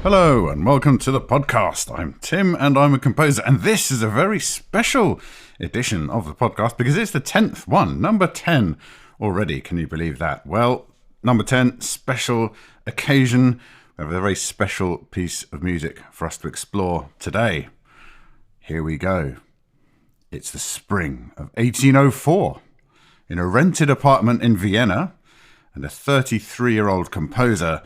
Hello and welcome to the podcast. I'm Tim and I'm a composer, and this is a very special edition of the podcast because it's the 10th one, number 10 already. Can you believe that? Well, number 10, special occasion. We have a very special piece of music for us to explore today. Here we go. It's the spring of 1804. In a rented apartment in Vienna, and a 33-year-old composer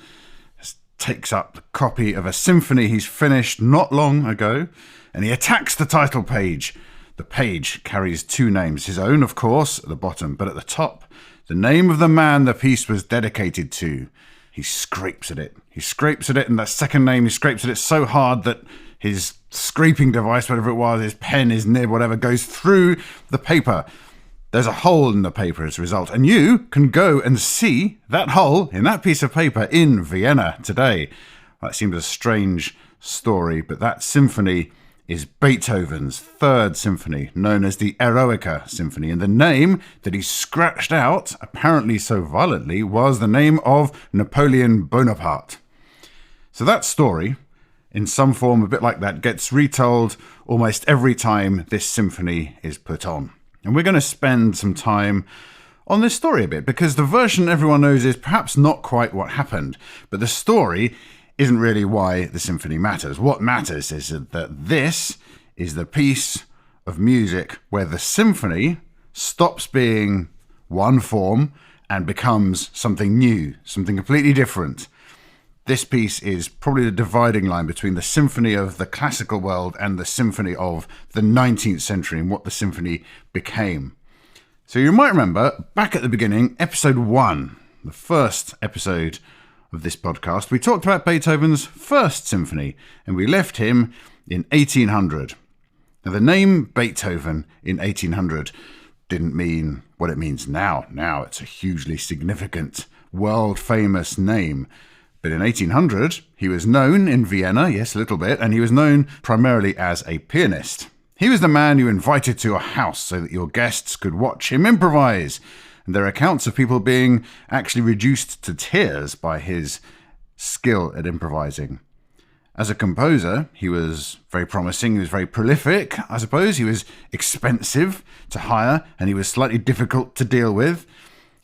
takes up the copy of a symphony he's finished not long ago, and he attacks the title page. The page carries two names, his own, of course, at the bottom, but at the top, the name of the man the piece was dedicated to. He scrapes at it, and that second name, he scrapes at it so hard that his scraping device, whatever it was, his pen, his nib, whatever, goes through the paper. There's a hole in the paper as a result, and you can go and see that hole in that piece of paper in Vienna today. That seems a strange story, but that symphony is Beethoven's third symphony, known as the Eroica Symphony, and the name that he scratched out, apparently so violently, was the name of Napoleon Bonaparte. So that story, in some form a bit like that, gets retold almost every time this symphony is put on. And we're going to spend some time on this story a bit, because the version everyone knows is perhaps not quite what happened, but the story isn't really why the symphony matters. What matters is that this is the piece of music where the symphony stops being one form and becomes something new, something completely different. This piece is probably the dividing line between the symphony of the classical world and the symphony of the 19th century and what the symphony became. So you might remember, back at the beginning, episode 1, the first episode of this podcast, we talked about Beethoven's first symphony, and we left him in 1800. Now, the name Beethoven in 1800 didn't mean what it means now. Now it's a hugely significant, world-famous name. But in 1800, he was known in Vienna, yes, a little bit, and he was known primarily as a pianist. He was the man you invited to your house so that your guests could watch him improvise. And there are accounts of people being actually reduced to tears by his skill at improvising. As a composer, he was very promising, he was very prolific, I suppose. He was expensive to hire, and he was slightly difficult to deal with.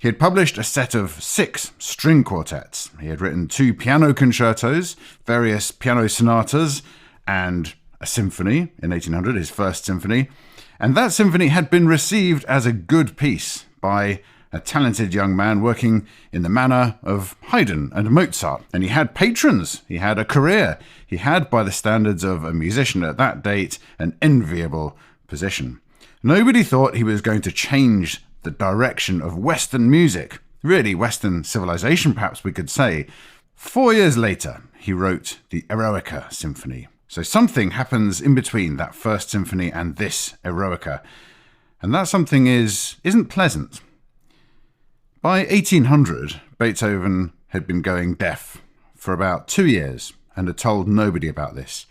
He had published a set of 6 string quartets. He had written 2 piano concertos, various piano sonatas, and a symphony in 1800, his first symphony. And that symphony had been received as a good piece by a talented young man working in the manner of Haydn and Mozart. And he had patrons, he had a career. He had, by the standards of a musician at that date, an enviable position. Nobody thought he was going to change the direction of Western music, really Western civilization, perhaps we could say. 4 years later, he wrote the Eroica Symphony. So something happens in between that first symphony and this Eroica, and that something isn't pleasant. By 1800, Beethoven had been going deaf for about 2 years and had told nobody about this.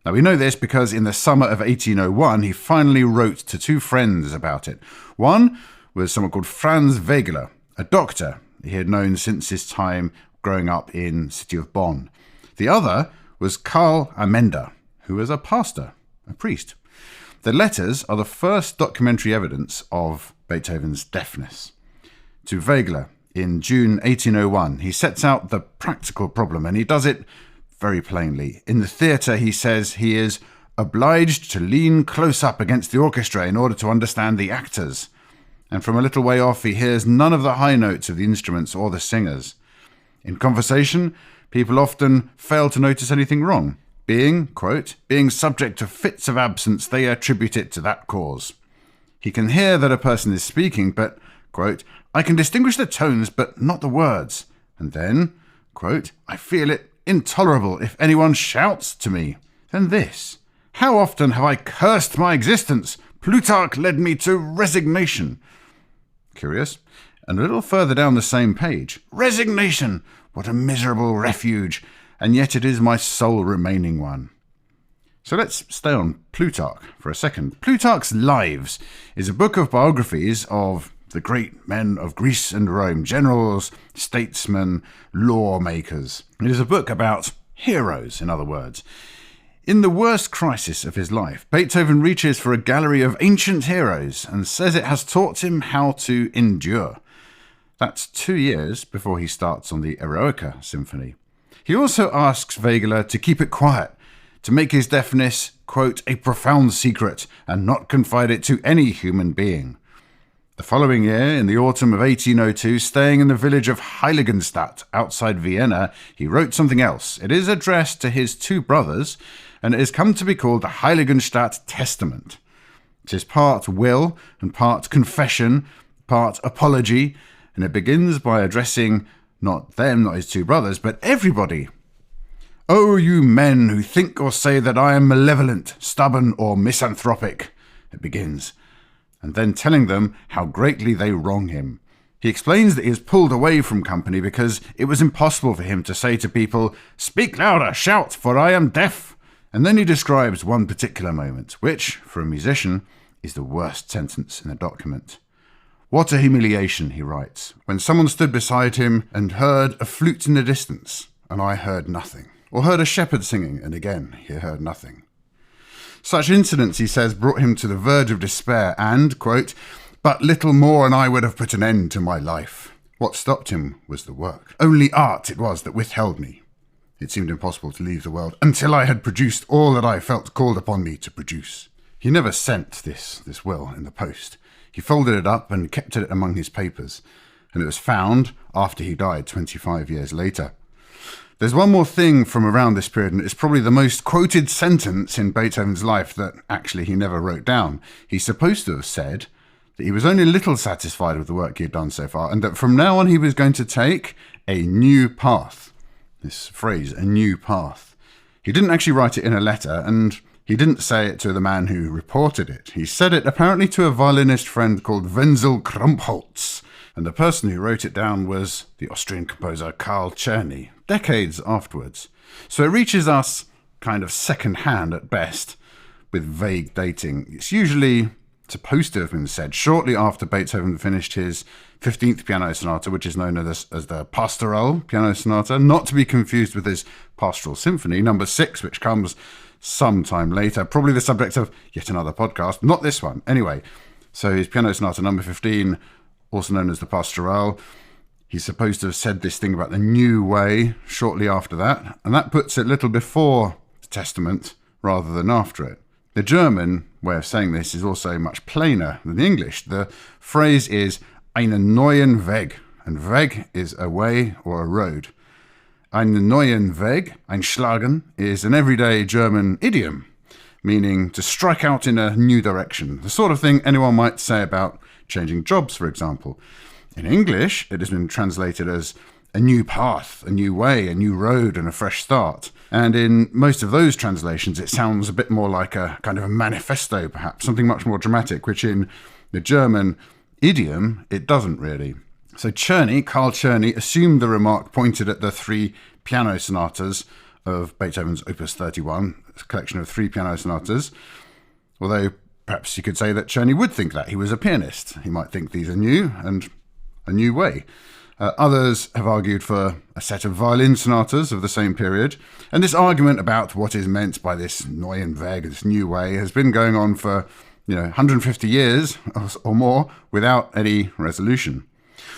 Now, we know this because in the summer of 1801, he finally wrote to 2 friends about it. One was someone called Franz Wegeler, a doctor he had known since his time growing up in the city of Bonn. The other was Karl Amender, who was a pastor, a priest. The letters are the first documentary evidence of Beethoven's deafness. To Wegeler, in June 1801, he sets out the practical problem, and he does it very plainly. In the theatre, he says he is obliged to lean close up against the orchestra in order to understand the actors. And from a little way off, he hears none of the high notes of the instruments or the singers. In conversation, people often fail to notice anything wrong. Quote, being subject to fits of absence, they attribute it to that cause. He can hear that a person is speaking, but, quote, I can distinguish the tones, but not the words. And then, quote, I feel it intolerable if anyone shouts to me. Then this, how often have I cursed my existence? Plutarch led me to resignation. Curious. And a little further down the same page, resignation, what a miserable refuge, and yet it is my sole remaining one. So let's stay on Plutarch for a second. Plutarch's Lives is a book of biographies of the great men of Greece and Rome, generals, statesmen, lawmakers. It is a book about Heroes, in other words. In the worst crisis of his life, Beethoven reaches for a gallery of ancient heroes and says it has taught him how to endure. That's 2 years before he starts on the Eroica Symphony. He also asks Wegeler to keep it quiet, to make his deafness, quote, a profound secret and not confide it to any human being. The following year, in the autumn of 1802, staying in the village of Heiligenstadt outside Vienna, he wrote something else. It is addressed to his 2 brothers, and it has come to be called the Heiligenstadt Testament. It is part will and part confession, part apology, and it begins by addressing not them, not his 2 brothers, but everybody. "O you men who think or say that I am malevolent, stubborn, or misanthropic," it begins, and then telling them how greatly they wrong him. He explains that he is pulled away from company because it was impossible for him to say to people, "Speak louder, shout, for I am deaf." And then he describes one particular moment, which, for a musician, is the worst sentence in the document. "What a humiliation," he writes, "when someone stood beside him and heard a flute in the distance, and I heard nothing. Or heard a shepherd singing, and again he heard nothing." Such incidents, he says, brought him to the verge of despair and, quote, "but little more and I would have put an end to my life. What stopped him was the work. Only art it was that withheld me. It seemed impossible to leave the world until I had produced all that I felt called upon me to produce." He never sent this will in the post. He folded it up and kept it among his papers, and it was found after he died 25 years later. There's one more thing from around this period, and it's probably the most quoted sentence in Beethoven's life that actually he never wrote down. He's supposed to have said that he was only a little satisfied with the work he had done so far, and that from now on he was going to take a new path. This phrase, a new path. He didn't actually write it in a letter, and he didn't say it to the man who reported it. He said it apparently to a violinist friend called Wenzel Krumpholz, and the person who wrote it down was the Austrian composer Karl Czerny, decades afterwards. So it reaches us kind of second-hand at best, with vague dating. It's usually supposed to have been said shortly after Beethoven finished his 15th piano sonata, which is known as the Pastoral piano sonata, not to be confused with his Pastoral Symphony, number 6, which comes sometime later, probably the subject of yet another podcast, not this one. Anyway, so his piano sonata number 15, also known as the Pastoral, he's supposed to have said this thing about the new way shortly after that, and that puts it a little before the Testament rather than after it. The German way of saying this is also much plainer than the English. The phrase is einen neuen Weg, and Weg is a way or a road. Einen neuen Weg, einschlagen, is an everyday German idiom, meaning to strike out in a new direction, the sort of thing anyone might say about changing jobs, for example. In English, it has been translated as a new path, a new way, a new road, and a fresh start. And in most of those translations, it sounds a bit more like a kind of a manifesto, perhaps, something much more dramatic, which in the German idiom, it doesn't really. So Karl Czerny, assumed the remark pointed at the 3 piano sonatas of Beethoven's Opus 31, a collection of 3 piano sonatas, although perhaps you could say that Czerny would think that. He was a pianist. He might think these are new and a new way. Others have argued for a set of violin sonatas of the same period, and this argument about what is meant by this neuen Weg, this new way, has been going on for 150 years or more without any resolution.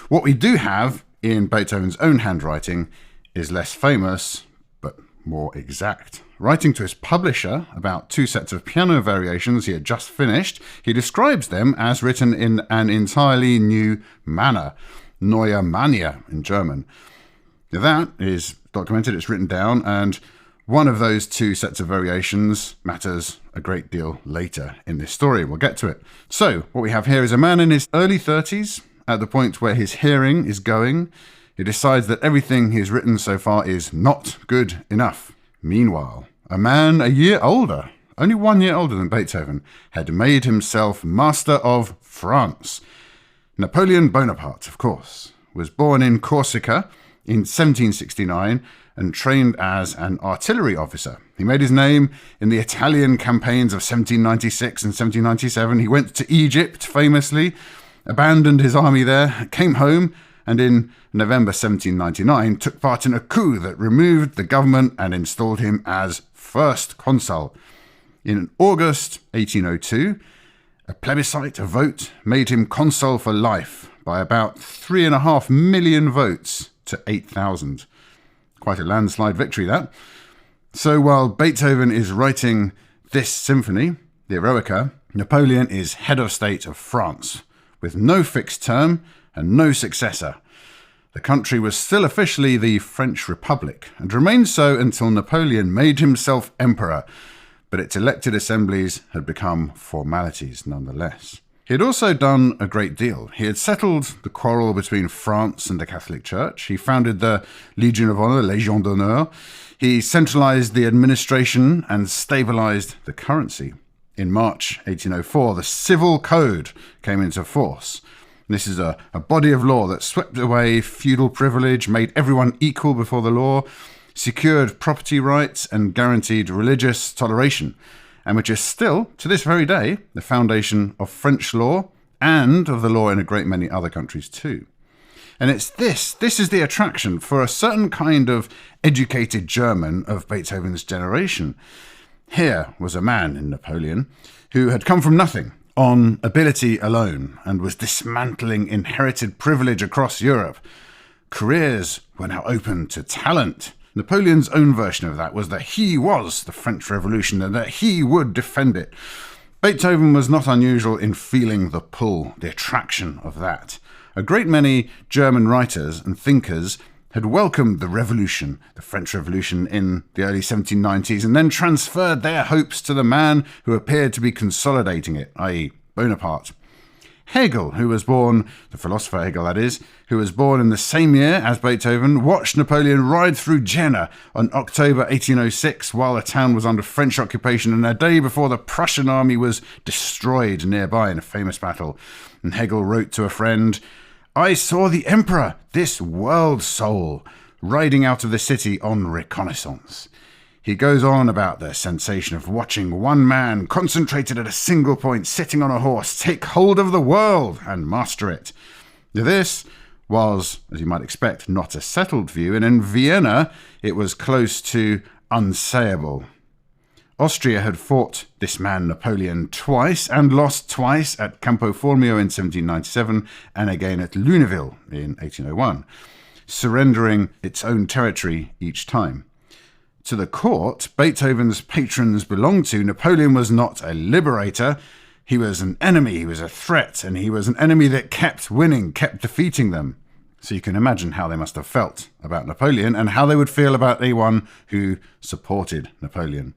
What we do have in Beethoven's own handwriting is less famous, but more exact. Writing to his publisher about 2 sets of piano variations he had just finished, he describes them as written in an entirely new manner, Neue Manier in German. Now that is documented, it's written down, and one of those 2 sets of variations matters a great deal later in this story. We'll get to it. So, what we have here is a man in his early 30s, at the point where his hearing is going. He decides that everything he's written so far is not good enough. Meanwhile, a man a year older, only 1 year older than Beethoven, had made himself master of France. Napoleon Bonaparte, of course, was born in Corsica in 1769 and trained as an artillery officer. He made his name in the Italian campaigns of 1796 and 1797. He went to Egypt, famously, abandoned his army there, came home, and in November 1799 took part in a coup that removed the government and installed him as first consul. In August 1802, a plebiscite, a vote, made him consul for life by about 3.5 million votes to 8,000. Quite a landslide victory, that. So while Beethoven is writing this symphony, the Eroica, Napoleon is head of state of France, with no fixed term and no successor. The country was still officially the French Republic, and remained so until Napoleon made himself emperor, but its elected assemblies had become formalities nonetheless. He had also done a great deal. He had settled the quarrel between France and the Catholic Church. He founded the Legion of Honor, Légion d'honneur. He centralized the administration and stabilized the currency. In March 1804, the Civil Code came into force. This is a body of law that swept away feudal privilege, made everyone equal before the law, secured property rights and guaranteed religious toleration, and which is still, to this very day, the foundation of French law and of the law in a great many other countries too. And it's this is the attraction for a certain kind of educated German of Beethoven's generation. Here was a man in Napoleon who had come from nothing on ability alone and was dismantling inherited privilege across Europe. Careers were now open to talent. Napoleon's own version of that was that he was the French Revolution and that he would defend it. Beethoven was not unusual in feeling the pull, the attraction of that. A great many German writers and thinkers had welcomed the revolution, the French Revolution, in the early 1790s, and then transferred their hopes to the man who appeared to be consolidating it, i.e. Bonaparte. Hegel, the philosopher Hegel that is, who was born in the same year as Beethoven, watched Napoleon ride through Jena on October 1806 while the town was under French occupation and a day before the Prussian army was destroyed nearby in a famous battle. And Hegel wrote to a friend, "I saw the emperor, this world soul, riding out of the city on reconnaissance." He goes on about the sensation of watching one man concentrated at a single point, sitting on a horse, take hold of the world and master it. This was, as you might expect, not a settled view, and in Vienna it was close to unsayable. Austria had fought this man Napoleon twice and lost twice at Campo Formio in 1797 and again at Luneville in 1801, surrendering its own territory each time. To the court Beethoven's patrons belonged to, Napoleon was not a liberator. He was an enemy, he was a threat, and he was an enemy that kept winning, kept defeating them. So you can imagine how they must have felt about Napoleon and how they would feel about anyone who supported Napoleon.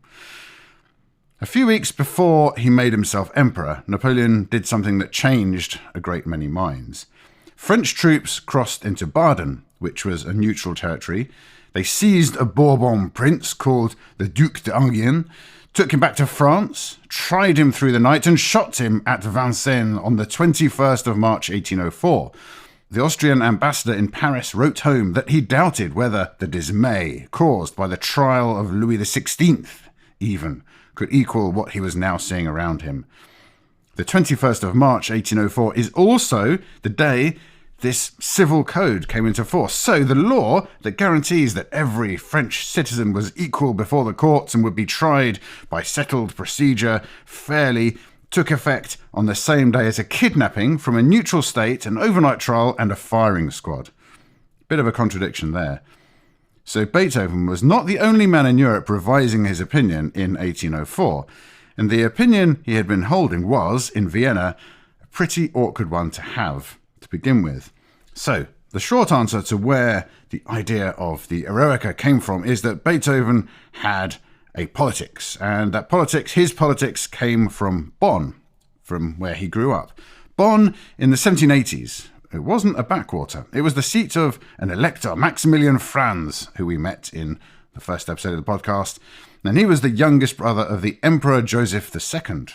A few weeks before he made himself emperor, Napoleon did something that changed a great many minds. French troops crossed into Baden, which was a neutral territory. They seized a Bourbon prince called the Duc d'Enghien, took him back to France, tried him through the night, and shot him at Vincennes on the 21st of March 1804. The Austrian ambassador in Paris wrote home that he doubted whether the dismay caused by the trial of Louis XVI even could equal what he was now seeing around him. The 21st of March 1804 is also the day this civil code came into force. So the law that guarantees that every French citizen was equal before the courts and would be tried by settled procedure fairly took effect on the same day as a kidnapping from a neutral state, an overnight trial, and a firing squad. Bit of a contradiction there. So Beethoven was not the only man in Europe revising his opinion in 1804, and the opinion he had been holding was, in Vienna, a pretty awkward one to have to begin with. So, the short answer to where the idea of the Eroica came from is that Beethoven had a politics, and that his politics came from Bonn, from where he grew up. Bonn in the 1780s, it wasn't a backwater. It was the seat of an elector, Maximilian Franz, who we met in the first episode of the podcast, and he was the youngest brother of the Emperor Joseph II,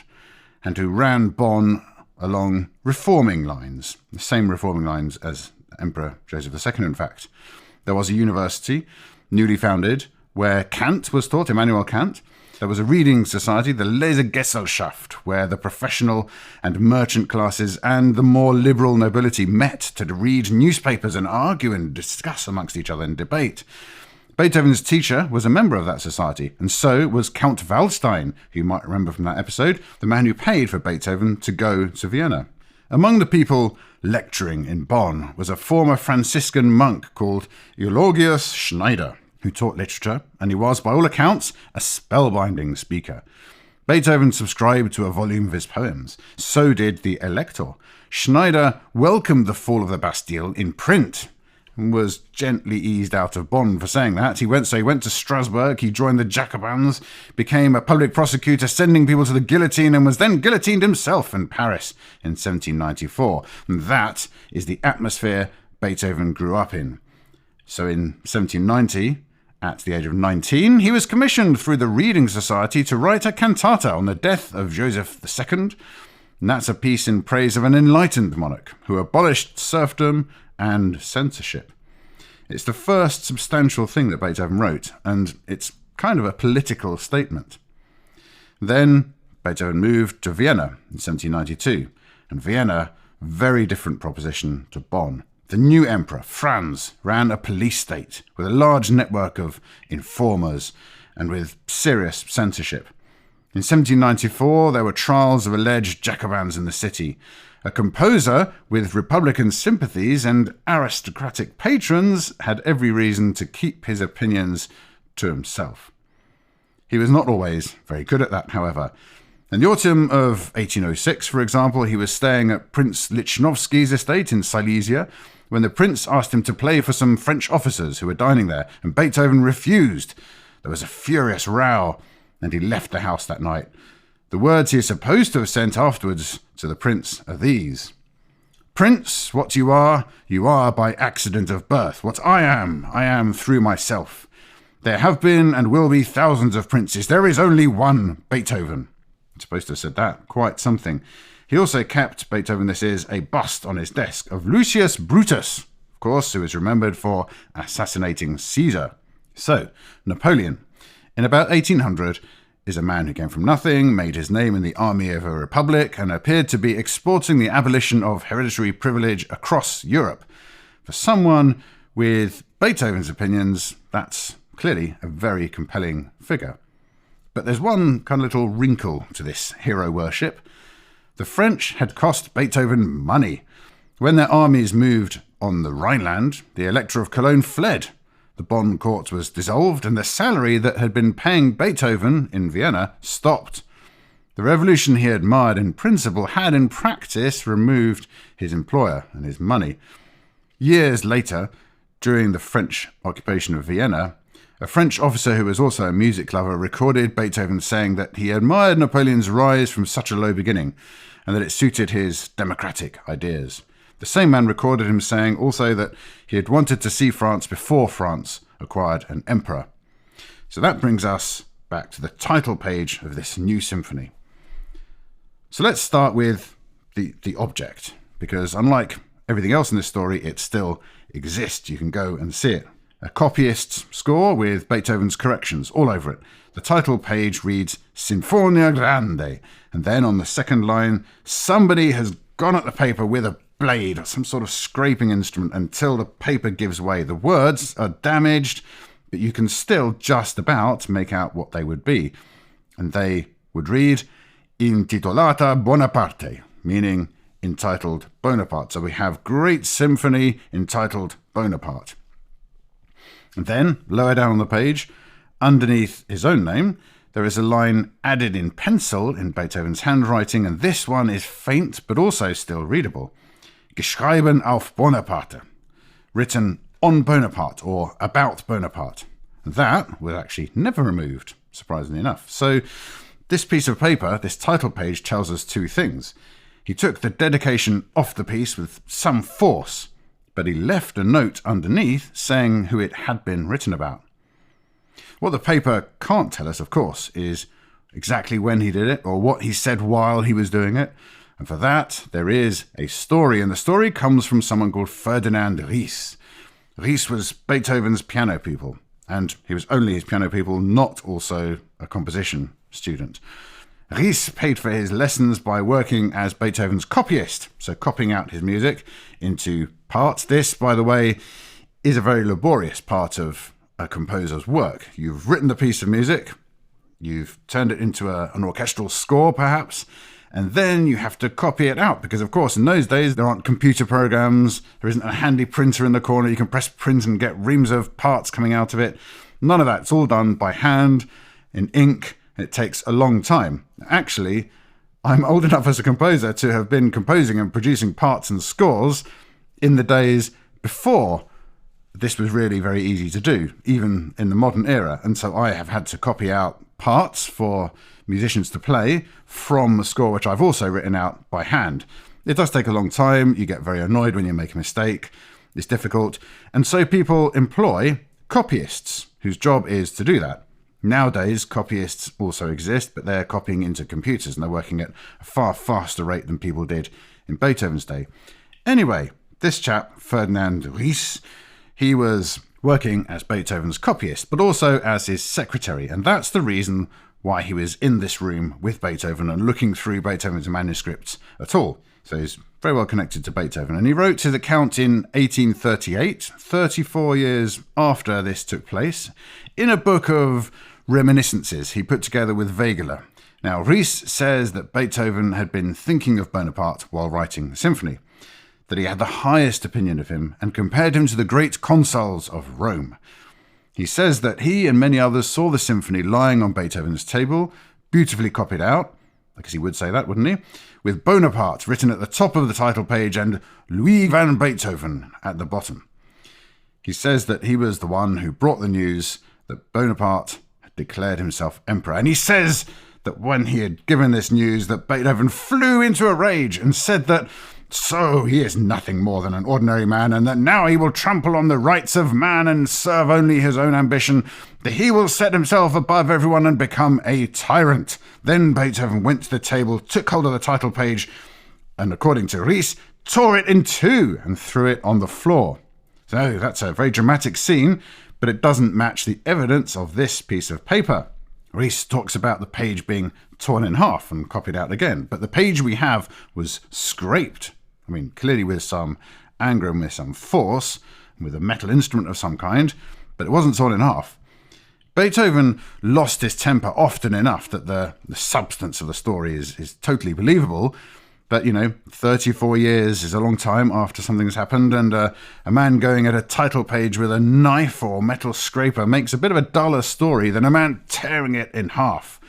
and who ran Bonn along reforming lines, the same reforming lines as Emperor Joseph II, in fact. There was a university, newly founded, where Kant was taught, Immanuel Kant, there was a reading society, the Lesegesellschaft, where the professional and merchant classes and the more liberal nobility met to read newspapers and argue and discuss amongst each other and debate. Beethoven's teacher was a member of that society, and so was Count Waldstein, who you might remember from that episode, the man who paid for Beethoven to go to Vienna. Among the people lecturing in Bonn was a former Franciscan monk called Eulogius Schneider, who taught literature, and he was, by all accounts, a spellbinding speaker. Beethoven subscribed to a volume of his poems. So did the Elector. Schneider welcomed the fall of the Bastille in print, and was gently eased out of Bonn for saying that. He went to Strasbourg, he joined the Jacobins, became a public prosecutor, sending people to the guillotine, and was then guillotined himself in Paris in 1794. And that is the atmosphere Beethoven grew up in. So in 1790, at the age of 19, he was commissioned through the Reading Society to write a cantata on the death of Joseph II. And that's a piece in praise of an enlightened monarch who abolished serfdom and censorship. It's the first substantial thing that Beethoven wrote, and it's kind of a political statement. Then Beethoven moved to Vienna in 1792, and Vienna, very different proposition to Bonn. The new emperor, Franz, ran a police state with a large network of informers and with serious censorship. In 1794, there were trials of alleged Jacobins in the city. A composer with Republican sympathies and aristocratic patrons had every reason to keep his opinions to himself. He was not always very good at that, however. In the autumn of 1806, for example, he was staying at Prince Lichnowsky's estate in Silesia when the prince asked him to play for some French officers who were dining there, and Beethoven refused. There was a furious row, and he left the house that night. The words he is supposed to have sent afterwards to the prince are these: "Prince, what you are by accident of birth. What I am through myself. There have been and will be thousands of princes. There is only one Beethoven." I'm supposed to have said that. Quite something. He also kept, Beethoven this is, a bust on his desk of Lucius Brutus, of course, who is remembered for assassinating Caesar. So, Napoleon, in about 1800, is a man who came from nothing, made his name in the army of a republic, and appeared to be exporting the abolition of hereditary privilege across Europe. For someone with Beethoven's opinions, that's clearly a very compelling figure. But there's one kind of little wrinkle to this hero worship. The French had cost Beethoven money. When their armies moved on the Rhineland, the Elector of Cologne fled. The Bonn court was dissolved, and the salary that had been paying Beethoven in Vienna stopped. The revolution he admired in principle had in practice removed his employer and his money. Years later, during the French occupation of Vienna, a French officer who was also a music lover recorded Beethoven saying that he admired Napoleon's rise from such a low beginning and that it suited his democratic ideas. The same man recorded him saying also that he had wanted to see France before France acquired an emperor. So that brings us back to the title page of this new symphony. So let's start with the object, because unlike everything else in this story, it still exists. You can go and see it. A copyist's score with Beethoven's corrections all over it. The title page reads Sinfonia Grande, and then on the second line, somebody has gone at the paper with a blade or some sort of scraping instrument until the paper gives way. The words are damaged, but you can still just about make out what they would be. And they would read Intitolata Bonaparte, meaning entitled Bonaparte. So we have Great Symphony entitled Bonaparte. And then, lower down on the page, underneath his own name, there is a line added in pencil in Beethoven's handwriting, and this one is faint but also still readable. Geschrieben auf Bonaparte, written on Bonaparte or about Bonaparte. That was actually never removed, surprisingly enough. So this piece of paper, this title page, tells us two things. He took the dedication off the piece with some force, but he left a note underneath saying who it had been written about. What the paper can't tell us, of course, is exactly when he did it or what he said while he was doing it. And for that, there is a story, and the story comes from someone called Ferdinand Ries. Ries was Beethoven's piano pupil, and he was only his piano pupil, not also a composition student. Ries paid for his lessons by working as Beethoven's copyist, so copying out his music into parts. This, by the way, is a very laborious part of a composer's work. You've written the piece of music, you've turned it into an orchestral score, perhaps, and then you have to copy it out, because, of course, in those days, there aren't computer programs, there isn't a handy printer in the corner, you can press print and get reams of parts coming out of it. None of that. It's all done by hand, in ink, and it takes a long time. Actually, I'm old enough as a composer to have been composing and producing parts and scores in the days before this was really very easy to do, even in the modern era. And so I have had to copy out parts for musicians to play from the score, which I've also written out by hand. It does take a long time. You get very annoyed when you make a mistake. It's difficult. And so people employ copyists whose job is to do that. Nowadays, copyists also exist, but they're copying into computers and they're working at a far faster rate than people did in Beethoven's day. Anyway, this chap, Ferdinand Ries, he was working as Beethoven's copyist, but also as his secretary. And that's the reason why he was in this room with Beethoven and looking through Beethoven's manuscripts at all. So he's very well connected to Beethoven. And he wrote his account in 1838, 34 years after this took place, in a book of reminiscences he put together with Wegeler. Now, Ries says that Beethoven had been thinking of Bonaparte while writing the symphony, that he had the highest opinion of him and compared him to the great consuls of Rome. He says that he and many others saw the symphony lying on Beethoven's table, beautifully copied out, I guess he would say that, wouldn't he? With Bonaparte written at the top of the title page and Louis van Beethoven at the bottom. He says that he was the one who brought the news that Bonaparte had declared himself emperor. And he says that when he had given this news, that Beethoven flew into a rage and said that so he is nothing more than an ordinary man, and that now he will trample on the rights of man and serve only his own ambition, that he will set himself above everyone and become a tyrant. Then Beethoven went to the table, took hold of the title page, and according to Ries, tore it in two and threw it on the floor. So that's a very dramatic scene, but it doesn't match the evidence of this piece of paper. Ries talks about the page being torn in half and copied out again, but the page we have was scraped. I mean, clearly with some anger and with some force, with a metal instrument of some kind, but it wasn't torn in half. Beethoven lost his temper often enough that the substance of the story is totally believable, but, 34 years is a long time after something's happened, and a man going at a title page with a knife or metal scraper makes a bit of a duller story than a man tearing it in half.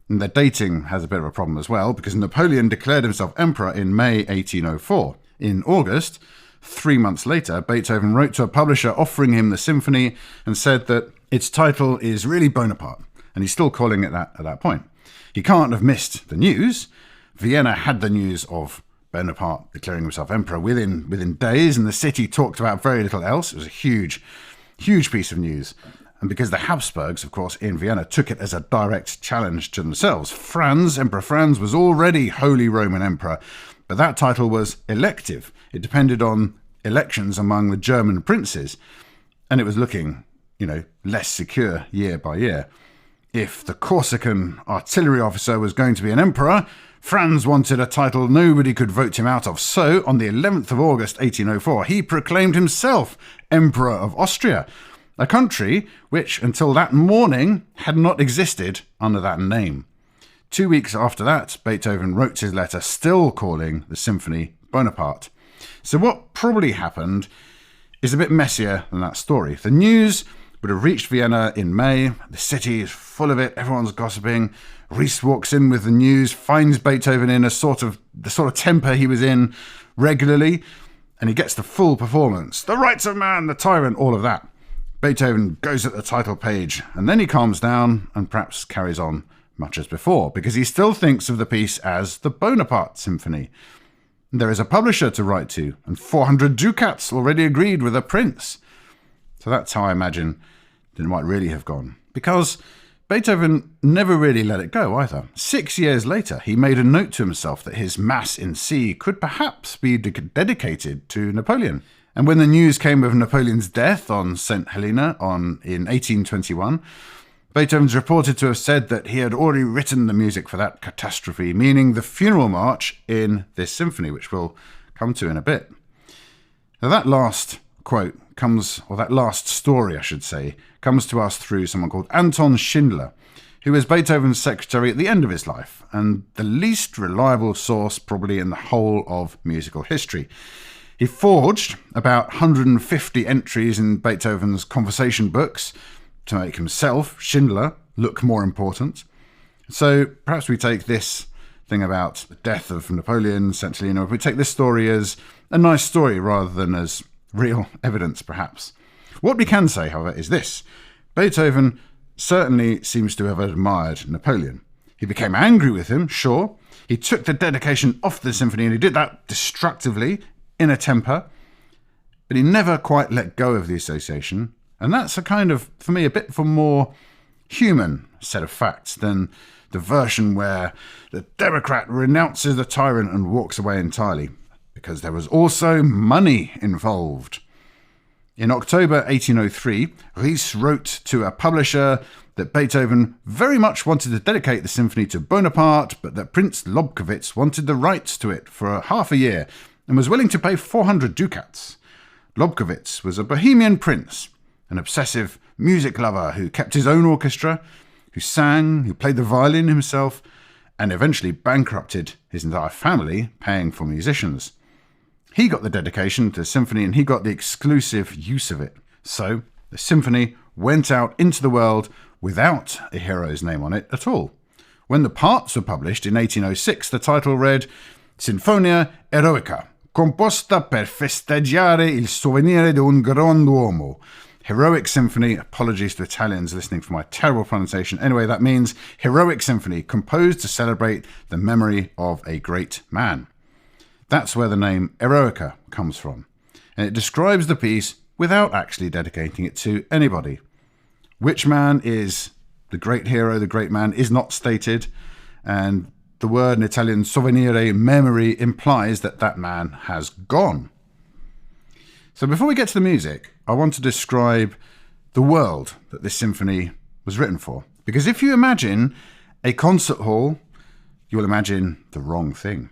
And the dating has a bit of a problem as well, because Napoleon declared himself emperor in May 1804. In August, 3 months later, Beethoven wrote to a publisher offering him the symphony and said that its title is really Bonaparte, and he's still calling it that at that point. He can't have missed the news. Vienna had the news of Bonaparte declaring himself emperor within days, and the city talked about very little else. It was a huge, huge piece of news. And because the Habsburgs, of course, in Vienna, took it as a direct challenge to themselves. Emperor Franz, was already Holy Roman Emperor, but that title was elective. It depended on elections among the German princes, and it was looking, less secure year by year. If the Corsican artillery officer was going to be an emperor, Franz wanted a title nobody could vote him out of. So, on the 11th of August 1804, he proclaimed himself Emperor of Austria, a country which, until that morning, had not existed under that name. 2 weeks after that, Beethoven wrote his letter still calling the symphony Bonaparte. So what probably happened is a bit messier than that story. The news would have reached Vienna in May. The city is full of it. Everyone's gossiping. Ries walks in with the news, finds Beethoven in the sort of temper he was in regularly, and he gets the full performance. The rights of man, the tyrant, all of that. Beethoven goes at the title page, and then he calms down and perhaps carries on much as before, because he still thinks of the piece as the Bonaparte Symphony. There is a publisher to write to, and 400 ducats already agreed with a prince. So that's how I imagine it might really have gone. Because Beethoven never really let it go either. 6 years later, he made a note to himself that his Mass in C could perhaps be dedicated to Napoleon. And when the news came of Napoleon's death on St. Helena in 1821, Beethoven's reported to have said that he had already written the music for that catastrophe, meaning the funeral march in this symphony, which we'll come to in a bit. Now that last quote that last story, I should say, comes to us through someone called Anton Schindler, who was Beethoven's secretary at the end of his life, and the least reliable source probably in the whole of musical history. He forged about 150 entries in Beethoven's conversation books to make himself, Schindler, look more important. So perhaps we take this thing about the death of Napoleon, essentially, we take this story as a nice story rather than as real evidence, perhaps. What we can say, however, is this. Beethoven certainly seems to have admired Napoleon. He became angry with him, sure. He took the dedication off the symphony, and he did that destructively, in a temper. But he never quite let go of the association. And that's a kind of, for me, a bit of a more human set of facts than the version where the Democrat renounces the tyrant and walks away entirely. Because there was also money involved. In October 1803, Ries wrote to a publisher that Beethoven very much wanted to dedicate the symphony to Bonaparte, but that Prince Lobkowitz wanted the rights to it for half a year and was willing to pay 400 ducats. Lobkowitz was a Bohemian prince, an obsessive music lover who kept his own orchestra, who sang, who played the violin himself, and eventually bankrupted his entire family paying for musicians. He got the dedication to the symphony and he got the exclusive use of it. So the symphony went out into the world without a hero's name on it at all. When the parts were published in 1806, the title read Sinfonia Eroica, composta per festeggiare il souvenir di un grand'uomo. Heroic Symphony, apologies to Italians listening for my terrible pronunciation. Anyway, that means Heroic Symphony, composed to celebrate the memory of a great man. That's where the name Eroica comes from, and it describes the piece without actually dedicating it to anybody. Which man is the great hero, the great man, is not stated, and the word in Italian souvenire, memory, implies that that man has gone. So before we get to the music, I want to describe the world that this symphony was written for. Because if you imagine a concert hall, you will imagine the wrong thing.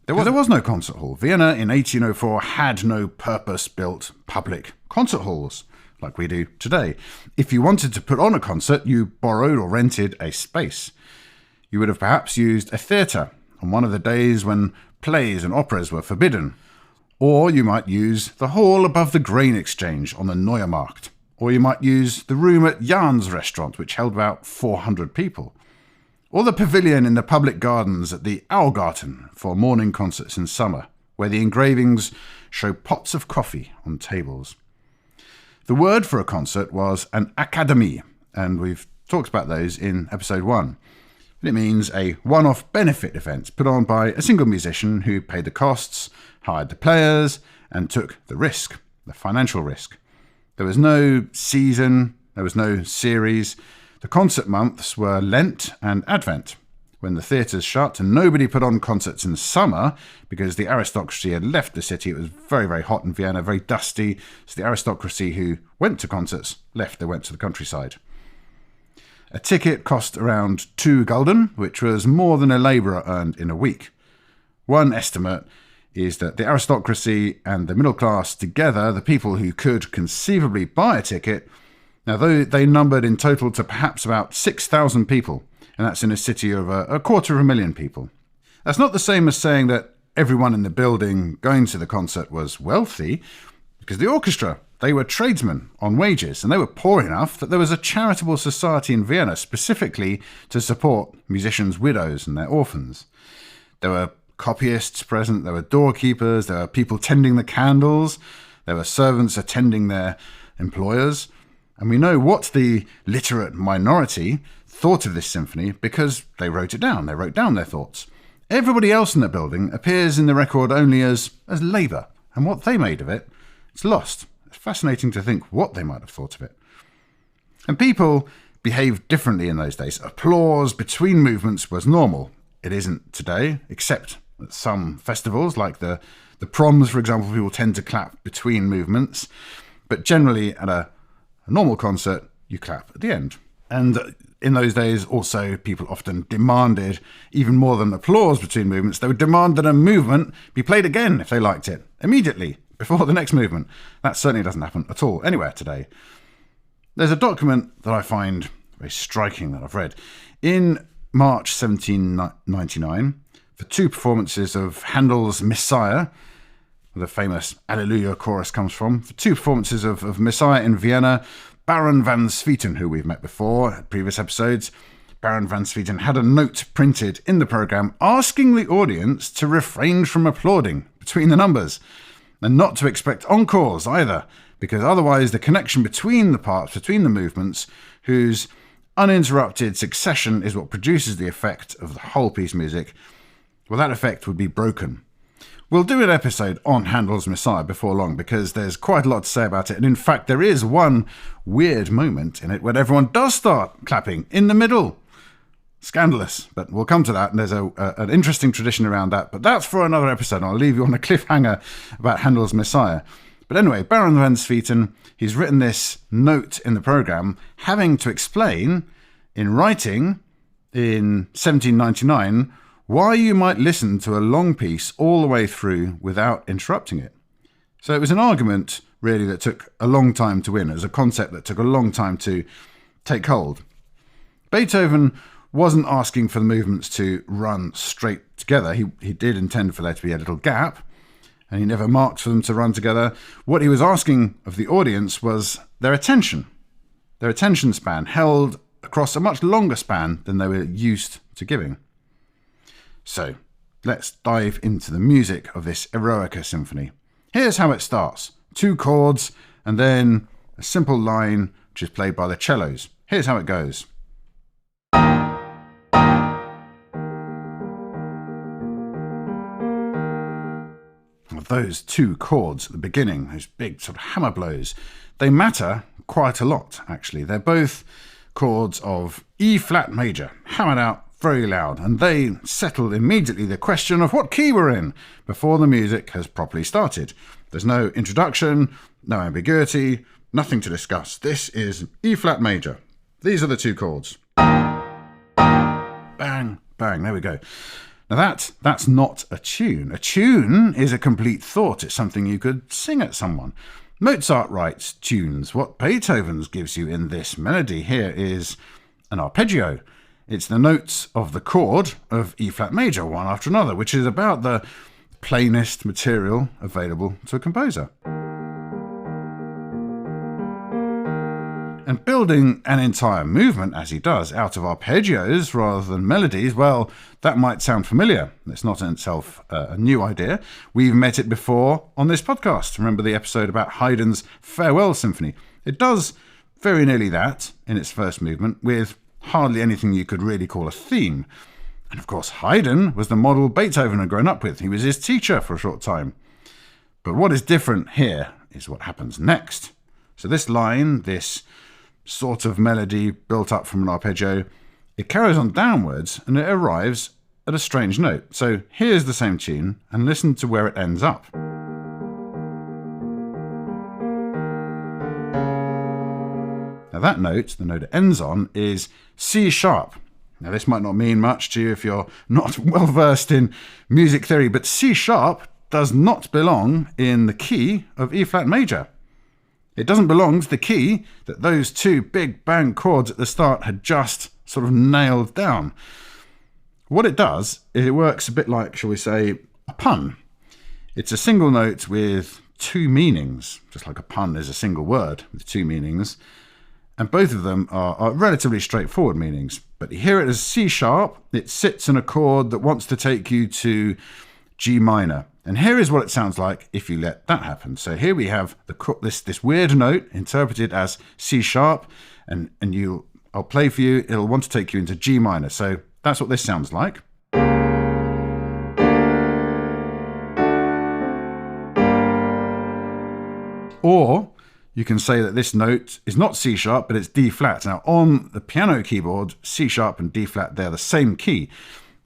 There was no concert hall. Vienna in 1804 had no purpose-built public concert halls like we do today. If you wanted to put on a concert, you borrowed or rented a space. You would have perhaps used a theatre on one of the days when plays and operas were forbidden. Or you might use the hall above the grain exchange on the Neuermarkt. Or you might use the room at Jan's restaurant, which held about 400 people. Or the pavilion in the public gardens at the Augarten for morning concerts in summer, where the engravings show pots of coffee on tables. The word for a concert was an akademie, and we've talked about those in episode 1. It means a one-off benefit event put on by a single musician who paid the costs, hired the players, and took the risk, the financial risk. There was no season, there was no series. The concert months were Lent and Advent, when the theatres shut and nobody put on concerts in summer because the aristocracy had left the city. It was very, very hot in Vienna, very dusty. So the aristocracy who went to concerts left, they went to the countryside. A ticket cost around 2 gulden, which was more than a labourer earned in a week. One estimate is that the aristocracy and the middle class together, the people who could conceivably buy a ticket, now, though they numbered in total to perhaps about 6,000 people, and that's in a city of 250,000 people. That's not the same as saying that everyone in the building going to the concert was wealthy, because the orchestra, they were tradesmen on wages, and they were poor enough that there was a charitable society in Vienna specifically to support musicians' widows and their orphans. There were copyists present, there were doorkeepers, there were people tending the candles, there were servants attending their employers. And we know what the literate minority thought of this symphony because they wrote it down. They wrote down their thoughts. Everybody else in the building appears in the record only as labour. And what they made of it, it's lost. It's fascinating to think what they might have thought of it. And people behaved differently in those days. Applause between movements was normal. It isn't today, except at some festivals, like the proms, for example, people tend to clap between movements. But generally at a normal concert, you clap at the end. And in those days, also, people often demanded, even more than applause between movements, they would demand that a movement be played again if they liked it, immediately, before the next movement. That certainly doesn't happen at all anywhere today. There's a document that I find very striking that I've read. In March 1799, for 2 performances of Handel's Messiah, where the famous Alleluia chorus comes from, for 2 performances of Messiah in Vienna, Baron van Swieten, who we've met before at previous episodes, Baron van Swieten had a note printed in the programme asking the audience to refrain from applauding between the numbers, and not to expect encores either, because otherwise the connection between the parts, between the movements, whose uninterrupted succession is what produces the effect of the whole piece music, well, that effect would be broken. We'll do an episode on Handel's Messiah before long, because there's quite a lot to say about it, and in fact there is one weird moment in it when everyone does start clapping in the middle. Scandalous, but we'll come to that, and there's an interesting tradition around that, but that's for another episode. I'll leave you on a cliffhanger about Handel's Messiah. But anyway, Baron van Swieten, he's written this note in the programme having to explain, in writing, in 1799, why you might listen to a long piece all the way through without interrupting it. So it was an argument, really, that took a long time to win. It was a concept that took a long time to take hold. Beethoven wasn't asking for the movements to run straight together. He did intend for there to be a little gap, and he never marked for them to run together. What he was asking of the audience was their attention span, held across a much longer span than they were used to giving. So, let's dive into the music of this Eroica symphony. Here's how it starts. 2 chords, and then a simple line, which is played by the cellos. Here's how it goes. Those 2 chords at the beginning, those big sort of hammer blows, they matter quite a lot, actually. They're both chords of E flat major, hammered out very loud, and they settle immediately the question of what key we're in before the music has properly started. There's no introduction, no ambiguity, nothing to discuss. This is E flat major. These are the 2 chords. Bang, bang, there we go. Now that's not a tune. A tune is a complete thought. It's something you could sing at someone. Mozart writes tunes. What Beethoven gives you in this melody here is an arpeggio. It's the notes of the chord of E flat major, one after another, which is about the plainest material available to a composer. And building an entire movement, as he does, out of arpeggios rather than melodies, well, that might sound familiar. It's not in itself a new idea. We've met it before on this podcast. Remember the episode about Haydn's Farewell Symphony? It does very nearly that in its first movement, with hardly anything you could really call a theme. And of course, Haydn was the model Beethoven had grown up with. He was his teacher for a short time. But what is different here is what happens next. So this line, this sort of melody built up from an arpeggio, it carries on downwards and it arrives at a strange note. So here's the same tune, and listen to where it ends up. Now that note, the note it ends on, is C sharp. Now this might not mean much to you if you're not well versed in music theory, but C sharp does not belong in the key of E flat major. It doesn't belong to the key that those 2 big bang chords at the start had just sort of nailed down. What it does is it works a bit like, shall we say, a pun. It's a single note with 2 meanings, just like a pun is a single word with 2 meanings, and both of them are relatively straightforward meanings. But here it is C sharp. It sits in a chord that wants to take you to G minor. And here is what it sounds like if you let that happen. So here we have this weird note interpreted as C sharp, and I'll play for you. It'll want to take you into G minor. So that's what this sounds like. Or you can say that this note is not C sharp, but it's D flat. Now on the piano keyboard, C sharp and D flat, they're the same key.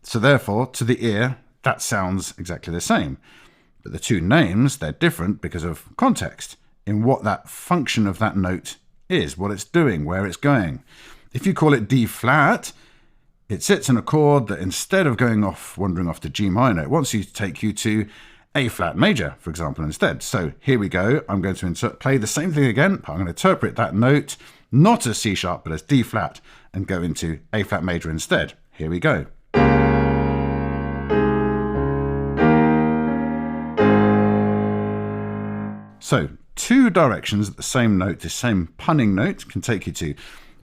So therefore, to the ear, that sounds exactly the same. But the 2 names, they're different because of context, in what that function of that note is, what it's doing, where it's going. If you call it D flat, it sits in a chord that instead of wandering off to G minor, it wants to take you to A flat major, for example, instead. So here we go. I'm going to play the same thing again, but I'm going to interpret that note not as C sharp, but as D flat, and go into A flat major instead. Here we go. So, two directions that the same note, the same punning note, can take you to.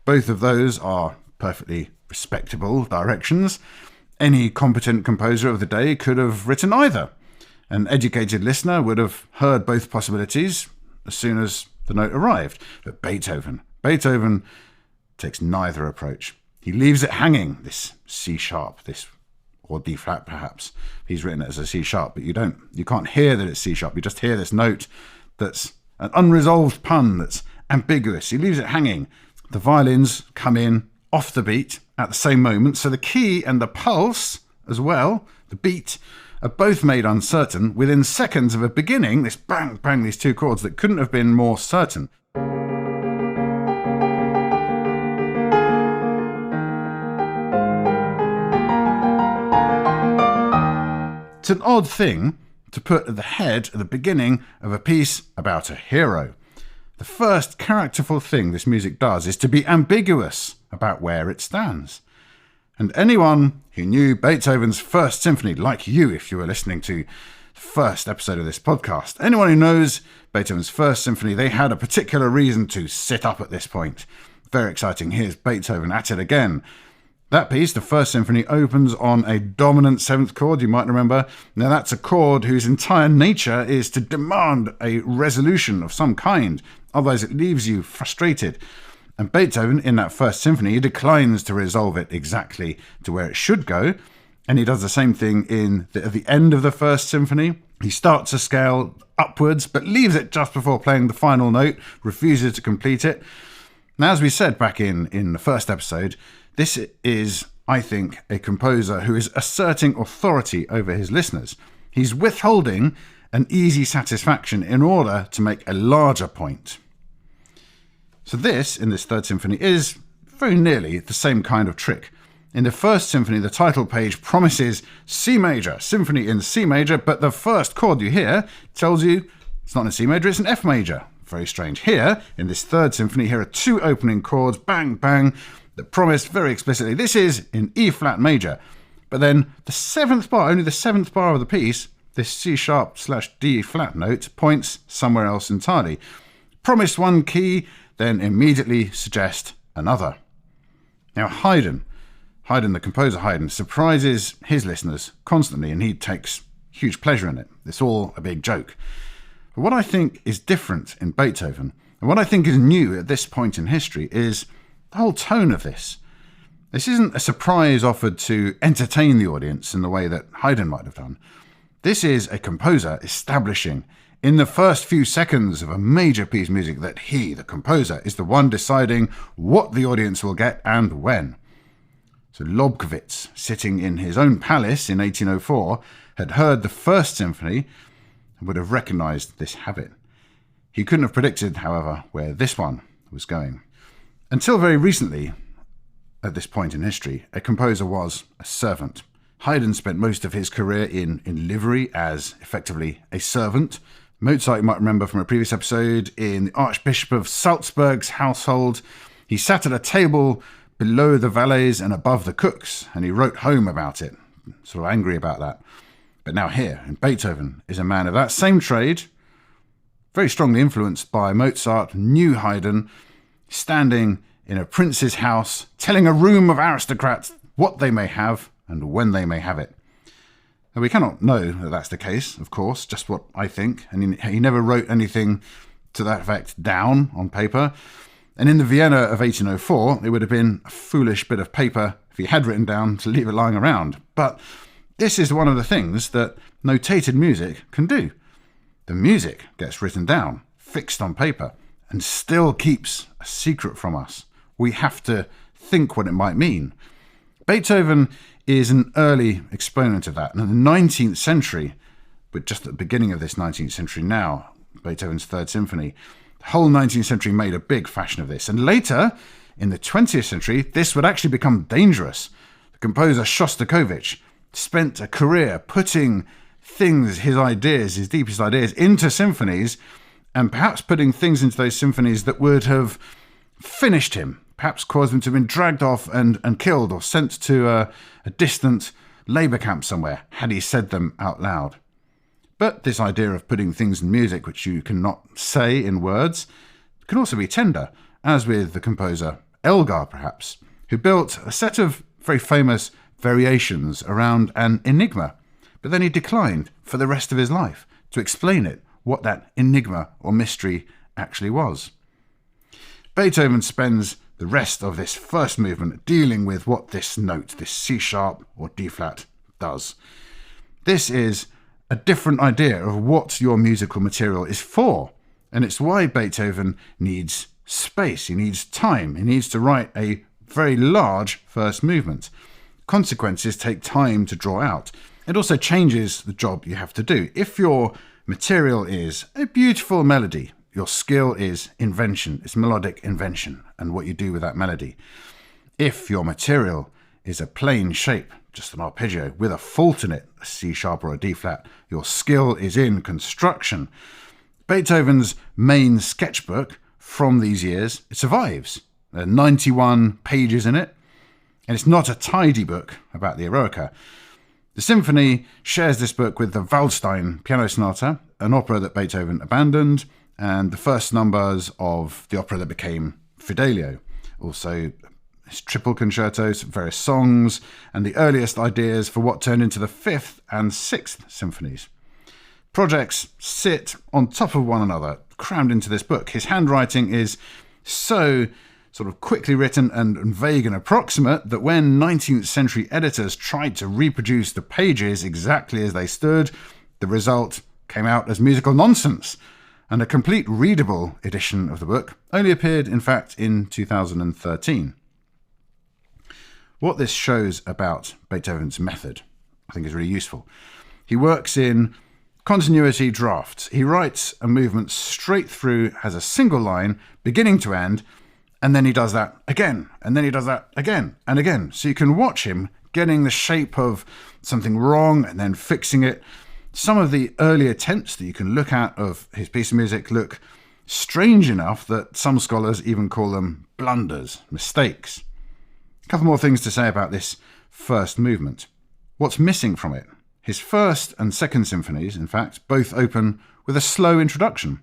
Both of those are perfectly respectable directions. Any competent composer of the day could have written either. An educated listener would have heard both possibilities as soon as the note arrived. But Beethoven takes neither approach. He leaves it hanging, this C sharp, or D flat perhaps. He's written it as a C sharp, but you can't hear that it's C sharp. You just hear this note that's an unresolved pun that's ambiguous. He leaves it hanging. The violins come in off the beat at the same moment, so the key and the pulse as well, the beat, are both made uncertain within seconds of a beginning, this bang, bang, these two chords that couldn't have been more certain. It's an odd thing to put at the beginning of a piece about a hero. The first characterful thing this music does is to be ambiguous about where it stands. And anyone who knew Beethoven's First Symphony, like you if you were listening to the first episode of this podcast, anyone who knows Beethoven's First Symphony, they had a particular reason to sit up at this point. Very exciting. Here's Beethoven at it again. That piece, the First Symphony, opens on a dominant seventh chord, you might remember. Now that's a chord whose entire nature is to demand a resolution of some kind, otherwise it leaves you frustrated. And Beethoven, in that First Symphony, he declines to resolve it exactly to where it should go, and he does the same thing at the end of the First Symphony. He starts a scale upwards, but leaves it just before playing the final note, refuses to complete it. Now, as we said back in the first episode, this is, I think, a composer who is asserting authority over his listeners. He's withholding an easy satisfaction in order to make a larger point. So this, in this Third Symphony, is very nearly the same kind of trick. In the First Symphony, the title page promises C major, symphony in C major, but the first chord you hear tells you it's not in C major, it's an F major. Very strange. Here, in this Third Symphony, here are two opening chords, bang, bang, that promised very explicitly this is in E flat major. But then the seventh bar, only the seventh bar of the piece, this C sharp / D flat note points somewhere else entirely. Promise one key, then immediately suggest another. Now Haydn, the composer Haydn, surprises his listeners constantly, and he takes huge pleasure in it. It's all a big joke. But what I think is different in Beethoven, and what I think is new at this point in history, is the whole tone of this. This isn't a surprise offered to entertain the audience in the way that Haydn might have done. This is a composer establishing in the first few seconds of a major piece of music that he, the composer, is the one deciding what the audience will get and when. So Lobkowitz, sitting in his own palace in 1804, had heard the First Symphony and would have recognised this habit. He couldn't have predicted, however, where this one was going. Until very recently, at this point in history, a composer was a servant. Haydn spent most of his career in livery as effectively a servant. Mozart, you might remember from a previous episode, in the Archbishop of Salzburg's household, he sat at a table below the valets and above the cooks, and he wrote home about it, sort of angry about that. But now here, in Beethoven, is a man of that same trade, very strongly influenced by Mozart, knew Haydn, standing in a prince's house, telling a room of aristocrats what they may have and when they may have it. Now, we cannot know that that's the case, of course, just what I think, and he never wrote anything to that effect down on paper. And in the Vienna of 1804, it would have been a foolish bit of paper if he had written down to leave it lying around. But this is one of the things that notated music can do. The music gets written down, fixed on paper, and still keeps a secret from us. We have to think what it might mean. Beethoven is an early exponent of that. And in the 19th century, but just at the beginning of this 19th century now, Beethoven's Third Symphony, the whole 19th century made a big fashion of this. And later, In the 20th century, this would actually become dangerous. The composer Shostakovich spent a career putting things, his ideas, his deepest ideas, into symphonies, and perhaps putting things into those symphonies that would have finished him, perhaps caused him to have been dragged off and killed or sent to a distant labour camp somewhere, had he said them out loud. But this idea of putting things in music which you cannot say in words can also be tender, as with the composer Elgar, perhaps, who built a set of very famous variations around an enigma, but then he declined for the rest of his life to explain it, what that enigma or mystery actually was. Beethoven spends the rest of this first movement dealing with what this note, this C sharp or D flat, does. This is a different idea of what your musical material is for, and it's why Beethoven needs space, he needs time, he needs to write a very large first movement. Consequences take time to draw out. It also changes the job you have to do. If your material is a beautiful melody, your skill is invention, it's melodic invention and what you do with that melody. If your material is a plain shape, just an arpeggio with a fault in it, a C sharp or a D flat, your skill is in construction. Beethoven's main sketchbook from these years, it survives. There are 91 pages in it, and it's not a tidy book about the Eroica. The symphony shares this book with the Waldstein Piano Sonata, an opera that Beethoven abandoned, and the first numbers of the opera that became Fidelio. Also, his triple concertos, various songs, and the earliest ideas for what turned into the 5th and 6th symphonies. Projects sit on top of one another, crammed into this book. His handwriting is so sort of quickly written and vague and approximate that when 19th century editors tried to reproduce the pages exactly as they stood, the result came out as musical nonsense, and a complete readable edition of the book only appeared, in fact, in 2013. What this shows about Beethoven's method, I think, is really useful. He works in continuity drafts. He writes a movement straight through as a single line, beginning to end, and then he does that again, and then he does that again and again. So you can watch him getting the shape of something wrong and then fixing it. Some of the early attempts that you can look at of his piece of music look strange enough that some scholars even call them blunders, mistakes. A couple more things to say about this first movement. What's missing from it? His first and second symphonies, in fact, both open with a slow introduction.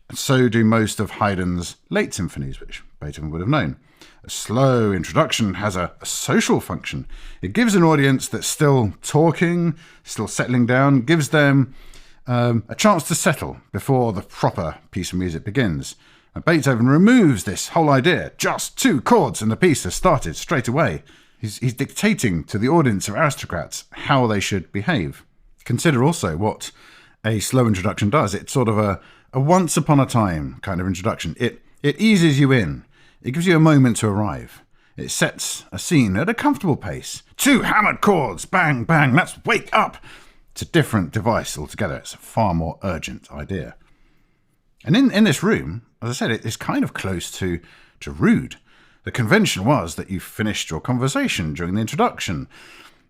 And so do most of Haydn's late symphonies, which Beethoven would have known. A slow introduction has a social function. It gives an audience that's still talking, still settling down, gives them a chance to settle before the proper piece of music begins. And Beethoven removes this whole idea. Just 2 chords and the piece has started straight away. He's dictating to the audience of aristocrats how they should behave. Consider also what a slow introduction does. It's sort of a once upon a time kind of introduction. It eases you in. It gives you a moment to arrive. It sets a scene at a comfortable pace. 2 hammered chords, bang, bang, let's wake up. It's a different device altogether. It's a far more urgent idea. And in this room, as I said, it's kind of close to rude. The convention was that you finished your conversation during the introduction.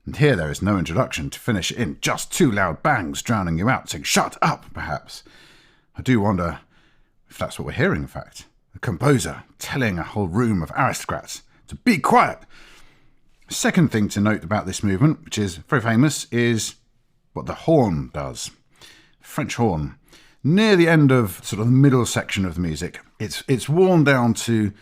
And here there is no introduction to finish it in, just 2 loud bangs drowning you out, saying, shut up, perhaps. I do wonder if that's what we're hearing, in fact. The composer telling a whole room of aristocrats to be quiet. Second thing to note about this movement, which is very famous, is what the horn does. French horn. Near the end of sort of the middle section of the music, it's worn down to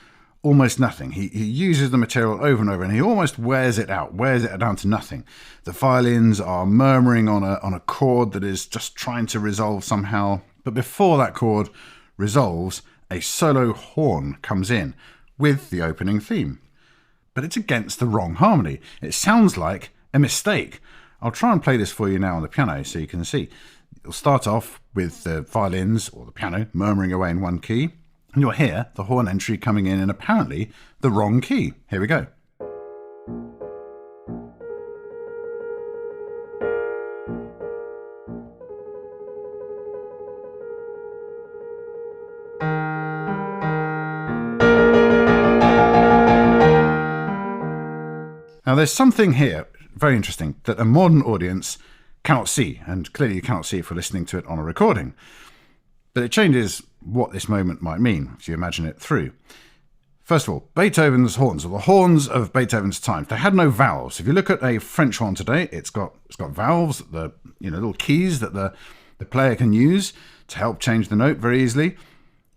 almost nothing. He uses the material over and over, and he almost wears it down to nothing. The violins are murmuring on a chord that is just trying to resolve somehow. But before that chord resolves, a solo horn comes in with the opening theme. But it's against the wrong harmony. It sounds like a mistake. I'll try and play this for you now on the piano so you can see. It'll start off with the violins or the piano murmuring away in one key, and you'll hear the horn entry coming in apparently the wrong key. Here we go. Now, there's something here, very interesting, that a modern audience cannot see, and clearly you cannot see if you're listening to it on a recording. But it changes what this moment might mean, if you imagine it through. First of all, Beethoven's horns, or the horns of Beethoven's time, they had no valves. If you look at a French horn today, it's got valves, the little keys that the player can use to help change the note very easily.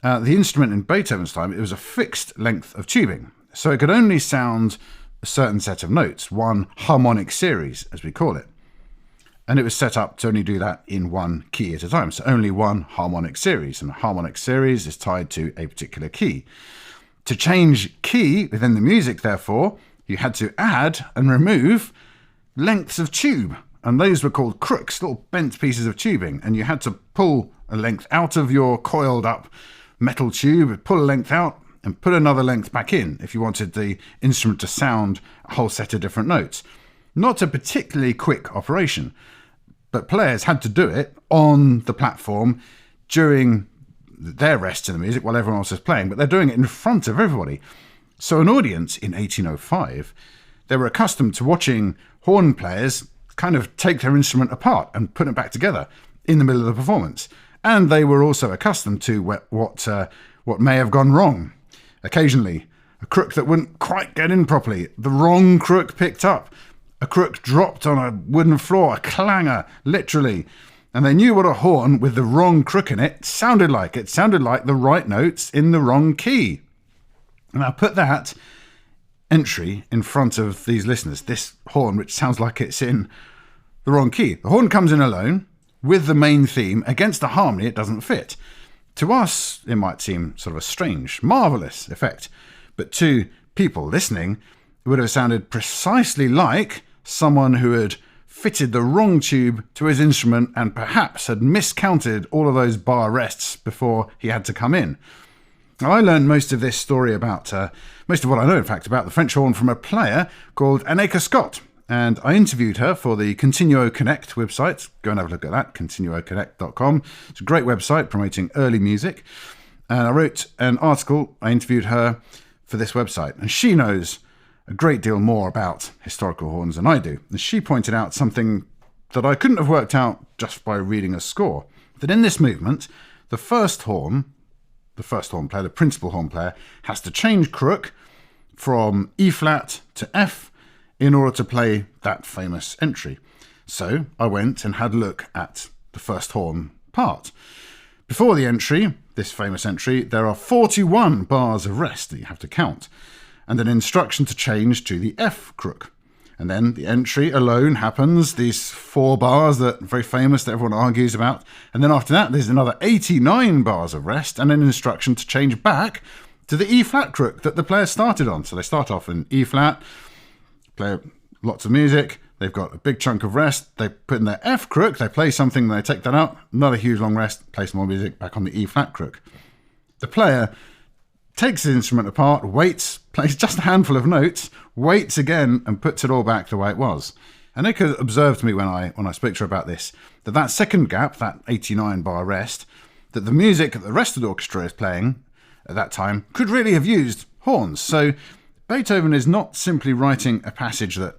The instrument in Beethoven's time, it was a fixed length of tubing, so it could only sound a certain set of notes, one harmonic series, as we call it. And it was set up to only do that in one key at a time, so only one harmonic series, and a harmonic series is tied to a particular key. To change key within the music, therefore, you had to add and remove lengths of tube, and those were called crooks, little bent pieces of tubing, and you had to pull a length out of your coiled up metal tube, pull a length out, and put another length back in if you wanted the instrument to sound a whole set of different notes. Not a particularly quick operation, but players had to do it on the platform during their rest in the music while everyone else was playing, but they're doing it in front of everybody. So an audience in 1805, they were accustomed to watching horn players kind of take their instrument apart and put it back together in the middle of the performance. And they were also accustomed to what may have gone wrong. Occasionally, a crook that wouldn't quite get in properly, the wrong crook picked up, a crook dropped on a wooden floor, a clanger, literally. And they knew what a horn with the wrong crook in it sounded like. It sounded like the right notes in the wrong key. Now put that entry in front of these listeners, this horn which sounds like it's in the wrong key. The horn comes in alone with the main theme against the harmony it doesn't fit. To us, it might seem sort of a strange, marvellous effect, but to people listening, it would have sounded precisely like someone who had fitted the wrong tube to his instrument and perhaps had miscounted all of those bar rests before he had to come in. Now, I learned most of this story about, most of what I know, in fact, about the French horn from a player called Eroica Scott, and I interviewed her for the Continuo Connect website. Go and have a look at that, continuoconnect.com. It's a great website promoting early music. And I wrote an article, I interviewed her for this website, and she knows a great deal more about historical horns than I do. And she pointed out something that I couldn't have worked out just by reading a score. That in this movement, the first horn player, the principal horn player, has to change crook from E flat to F in order to play that famous entry. So I went and had a look at the first horn part. Before the entry, this famous entry, there are 41 bars of rest that you have to count, and an instruction to change to the F crook. And then the entry alone happens, these 4 bars that are very famous that everyone argues about. And then after that, there's another 89 bars of rest and an instruction to change back to the E flat crook that the player started on. So they start off in E flat, play lots of music, they've got a big chunk of rest, they put in their F crook, they play something, they take that out, another huge long rest, play some more music, back on the E flat crook. The player takes his instrument apart, waits, plays just a handful of notes, waits again, and puts it all back the way it was. And Nika observed to me when I spoke to her about this, that second gap, that 89 bar rest, that the music that the rest of the orchestra is playing at that time could really have used horns. So Beethoven is not simply writing a passage that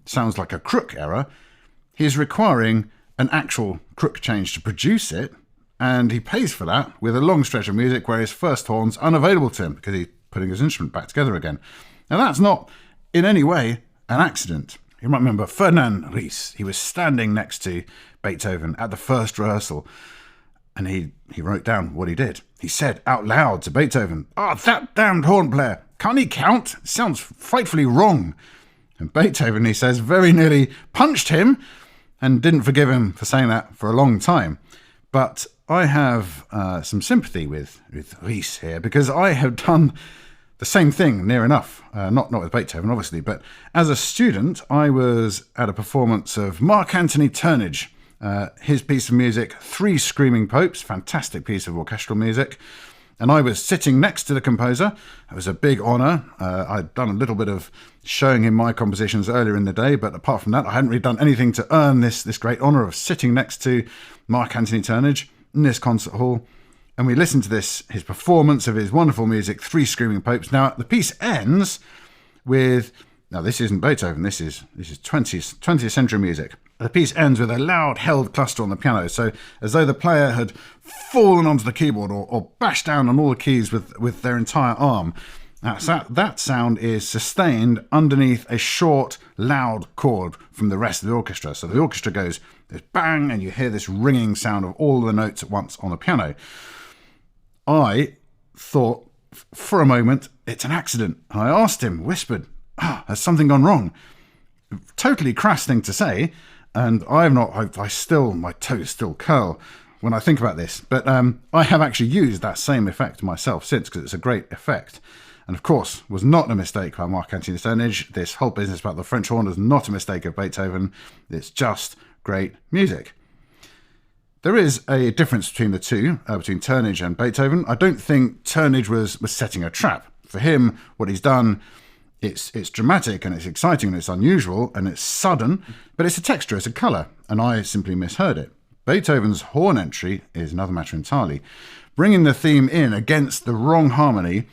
sounds like a crook error, he's requiring an actual crook change to produce it, and he pays for that with a long stretch of music where his first horn's unavailable to him because he's putting his instrument back together again. Now that's not in any way an accident. You might remember Ferdinand Ries. He was standing next to Beethoven at the first rehearsal, and he wrote down what he did. He said out loud to Beethoven, that damned horn player, can't he count? It sounds frightfully wrong." And Beethoven, he says, very nearly punched him and didn't forgive him for saying that for a long time. But I have some sympathy with Ries here, because I have done the same thing near enough. Not with Beethoven, obviously, but as a student, I was at a performance of Mark Anthony Turnage, his piece of music, Three Screaming Popes, fantastic piece of orchestral music. And I was sitting next to the composer. It was a big honour. I'd done a little bit of showing him my compositions earlier in the day, but apart from that, I hadn't really done anything to earn this great honour of sitting next to Mark Anthony Turnage in this concert hall. And we listened to his performance of his wonderful music, Three Screaming Popes. Now, the piece ends with Now, this isn't Beethoven, this is 20th century music. The piece ends with a loud held cluster on the piano, so as though the player had fallen onto the keyboard or bashed down on all the keys with their entire arm. That sound is sustained underneath a short, loud chord from the rest of the orchestra. So the orchestra goes this bang, and you hear this ringing sound of all the notes at once on the piano. I thought for a moment it's an accident. I asked him, whispered, has something gone wrong? Totally crass thing to say, and my toes still curl when I think about this. But I have actually used that same effect myself since, because it's a great effect. And of course, was not a mistake by Mark Antony Sternage. This whole business about the French horn is not a mistake of Beethoven. It's just great music. There is a difference between the two, between Turnage and Beethoven. I don't think Turnage was setting a trap. For him, what he's done, it's dramatic and it's exciting and it's unusual and it's sudden, but it's a texture, it's a colour, and I simply misheard it. Beethoven's horn entry is another matter entirely. Bringing the theme in against the wrong harmony,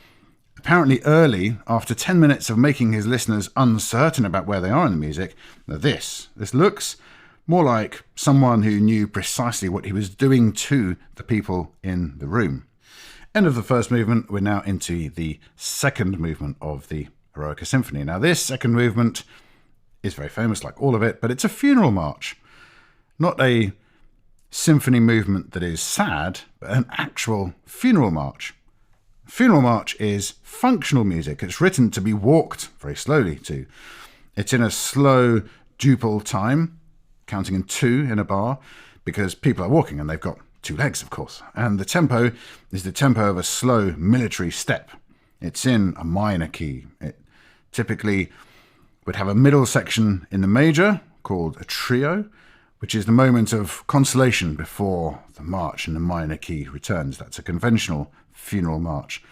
apparently early, after 10 minutes of making his listeners uncertain about where they are in the music. Now this looks more like someone who knew precisely what he was doing to the people in the room. End of the first movement, we're now into the second movement of the Eroica Symphony. Now this second movement is very famous, like all of it, but it's a funeral march. Not a symphony movement that is sad, but an actual funeral march. Funeral march is functional music. It's written to be walked very slowly to. It's in a slow duple time, counting in 2 in a bar, because people are walking and they've got 2 legs, of course. And the tempo is the tempo of a slow military step. It's in a minor key. It typically would have a middle section in the major called a trio, which is the moment of consolation before the march in the minor key returns. That's a conventional funeral march.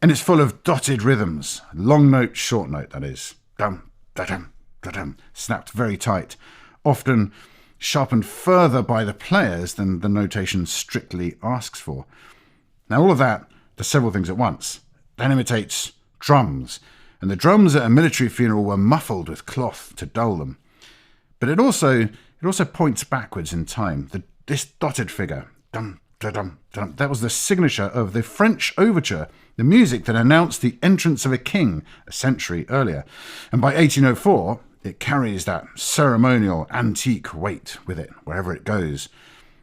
And it's full of dotted rhythms, long note, short note, that is. Dum, da-dum, da-dum, snapped very tight, often sharpened further by the players than the notation strictly asks for. Now all of that does several things at once. That imitates drums, and the drums at a military funeral were muffled with cloth to dull them. But it also points backwards in time. This dotted figure, dum, da-dum, da-dum, that was the signature of the French overture, the music that announced the entrance of a king a century earlier. And by 1804, it carries that ceremonial, antique weight with it wherever it goes.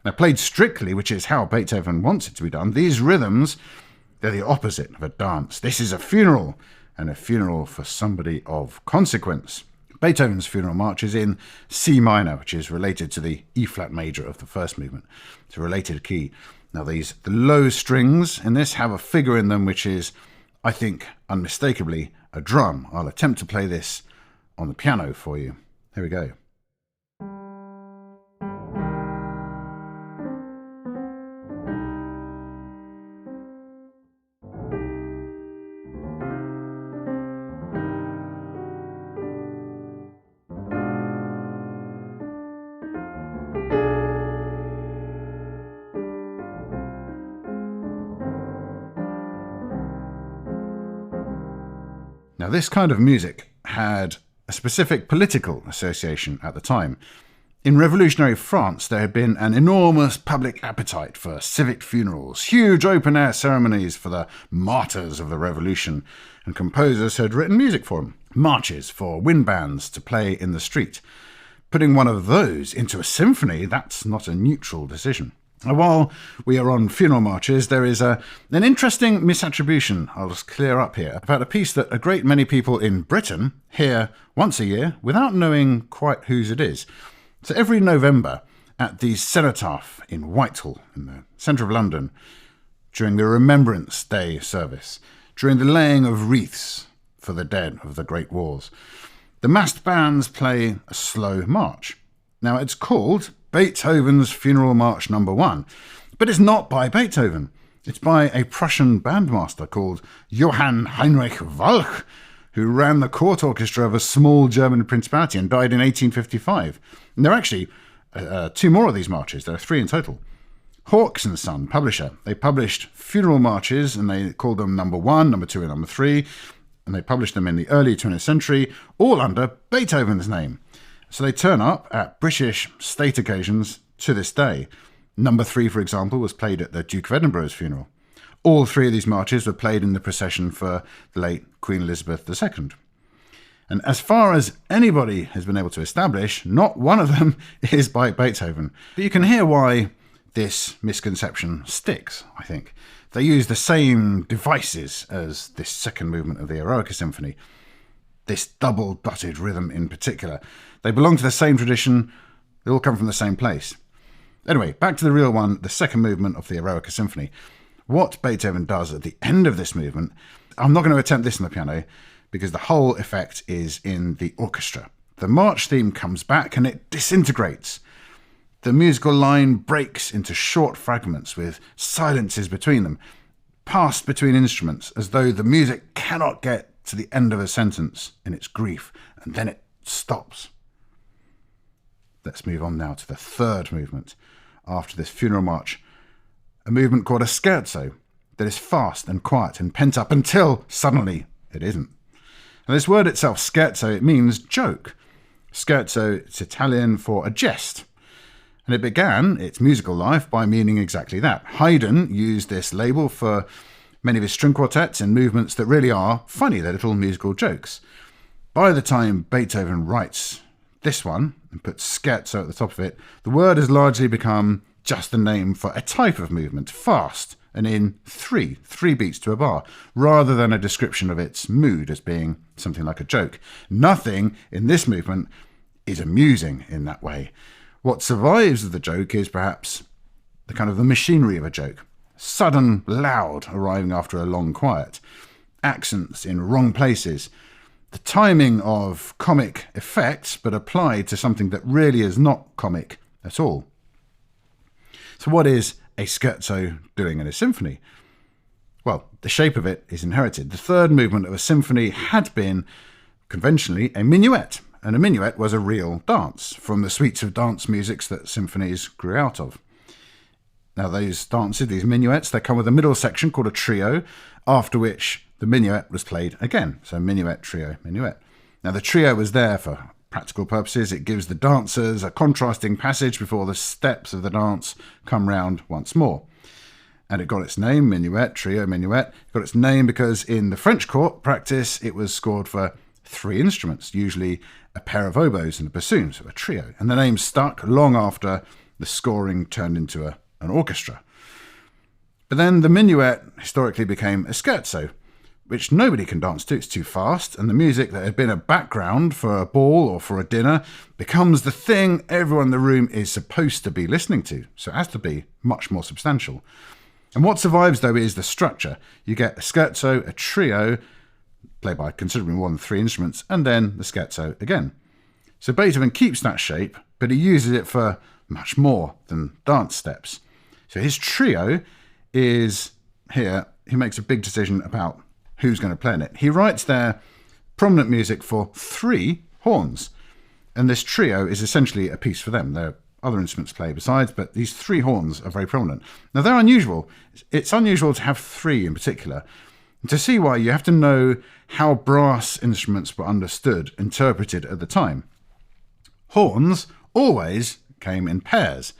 Now, played strictly, which is how Beethoven wants it to be done, these rhythms, they're the opposite of a dance. This is a funeral, and a funeral for somebody of consequence. Beethoven's funeral march is in C minor, which is related to the E-flat major of the first movement. It's a related key. Now, the low strings in this have a figure in them which is, I think, unmistakably a drum. I'll attempt to play this on the piano for you. Here we go. Now, this kind of music had a specific political association at the time. In revolutionary France, there had been an enormous public appetite for civic funerals, huge open-air ceremonies for the martyrs of the revolution, and composers had written music for them, marches for wind bands to play in the street. Putting one of those into a symphony, that's not a neutral decision. While we are on funeral marches, there is an interesting misattribution I'll just clear up here about a piece that a great many people in Britain hear once a year without knowing quite whose it is. So every November at the Cenotaph in Whitehall, in the centre of London, during the Remembrance Day service, during the laying of wreaths for the dead of the Great Wars, the massed bands play a slow march. Now, it's called Beethoven's Funeral March No. 1, but it's not by Beethoven. It's by a Prussian bandmaster called Johann Heinrich Walch, who ran the court orchestra of a small German principality and died in 1855. And there are actually 2 more of these marches. There are 3 in total. Hawks and Son, publisher, they published funeral marches and they called them No. 1, No. 2 and No. 3. and they published them in the early 20th century, all under Beethoven's name. So they turn up at British state occasions to this day. Number 3, for example, was played at the Duke of Edinburgh's funeral. All 3 of these marches were played in the procession for the late Queen Elizabeth II. And as far as anybody has been able to establish, not one of them is by Beethoven. But you can hear why this misconception sticks, I think. They use the same devices as this second movement of the Eroica Symphony, this double-dotted rhythm in particular. They belong to the same tradition, they all come from the same place. Anyway, back to the real one, the second movement of the Eroica Symphony. What Beethoven does at the end of this movement, I'm not going to attempt this on the piano, because the whole effect is in the orchestra. The march theme comes back and it disintegrates. The musical line breaks into short fragments with silences between them, passed between instruments, as though the music cannot get to the end of a sentence in its grief, and then it stops. Let's move on now to the third movement after this funeral march, a movement called a scherzo that is fast and quiet and pent up until suddenly it isn't. Now, this word itself, scherzo, it means joke. Scherzo, it's Italian for a jest. And it began its musical life by meaning exactly that. Haydn used this label for many of his string quartets in movements that really are funny, they're little musical jokes. By the time Beethoven writes this one and puts scherzo at the top of it, the word has largely become just the name for a type of movement, fast, and in three beats to a bar, rather than a description of its mood as being something like a joke. Nothing in this movement is amusing in that way. What survives of the joke is perhaps the kind of the machinery of a joke. Sudden, loud, arriving after a long quiet. Accents in wrong places. The timing of comic effects, but applied to something that really is not comic at all. So what is a scherzo doing in a symphony? Well, the shape of it is inherited. The third movement of a symphony had been, conventionally, a minuet. And a minuet was a real dance from the suites of dance musics that symphonies grew out of. Now those dances, these minuets, they come with a middle section called a trio, after which the minuet was played again. So minuet, trio, minuet. Now the trio was there for practical purposes. It gives the dancers a contrasting passage before the steps of the dance come round once more. And it got its name, minuet, trio, minuet. It got its name because in the French court practice, it was scored for 3 instruments, usually a pair of oboes and a bassoon, so a trio. And the name stuck long after the scoring turned into an orchestra. But then the minuet historically became a scherzo, which nobody can dance to. It's too fast, and the music that had been a background for a ball or for a dinner becomes the thing everyone in the room is supposed to be listening to. So it has to be much more substantial. And what survives, though, is the structure. You get a scherzo, a trio, played by considerably more than 3 instruments, and then the scherzo again. So Beethoven keeps that shape, but he uses it for much more than dance steps. So his trio is here, he makes a big decision about who's going to play in it. He writes there prominent music for 3 horns, and this trio is essentially a piece for them. There are other instruments played besides, but these 3 horns are very prominent. Now they're unusual. It's unusual to have 3 in particular. To see why, you have to know how brass instruments were understood, interpreted at the time. Horns always came in pairs.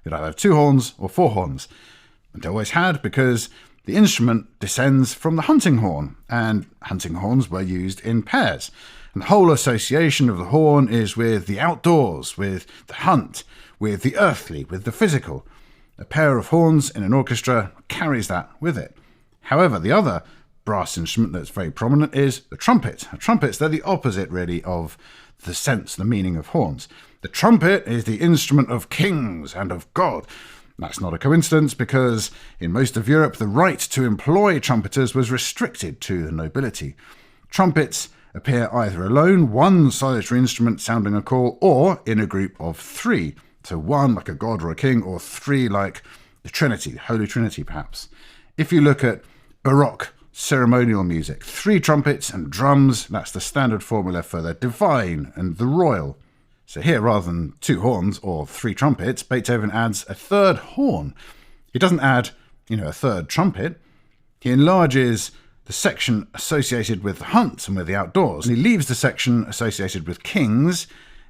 You'd either have 2 horns or 4 horns. And they always had, because the instrument descends from the hunting horn, and hunting horns were used in pairs. And the whole association of the horn is with the outdoors, with the hunt, with the earthly, with the physical. A pair of horns in an orchestra carries that with it. However, the other brass instrument that's very prominent is the trumpet. Trumpets, they're the opposite, really, of the sense, the meaning of horns. The trumpet is the instrument of kings and of God. That's not a coincidence, because in most of Europe, the right to employ trumpeters was restricted to the nobility. Trumpets appear either alone, one solitary instrument sounding a call, or in a group of 3. So 1 like a god or a king, or 3 like the Trinity, the Holy Trinity perhaps. If you look at Baroque ceremonial music, 3 trumpets and drums, that's the standard formula for the divine and the royal. So here, rather than 2 horns or 3 trumpets, Beethoven adds a 3rd horn. He doesn't add, a 3rd trumpet. He enlarges the section associated with the hunt and with the outdoors, and he leaves the section associated with kings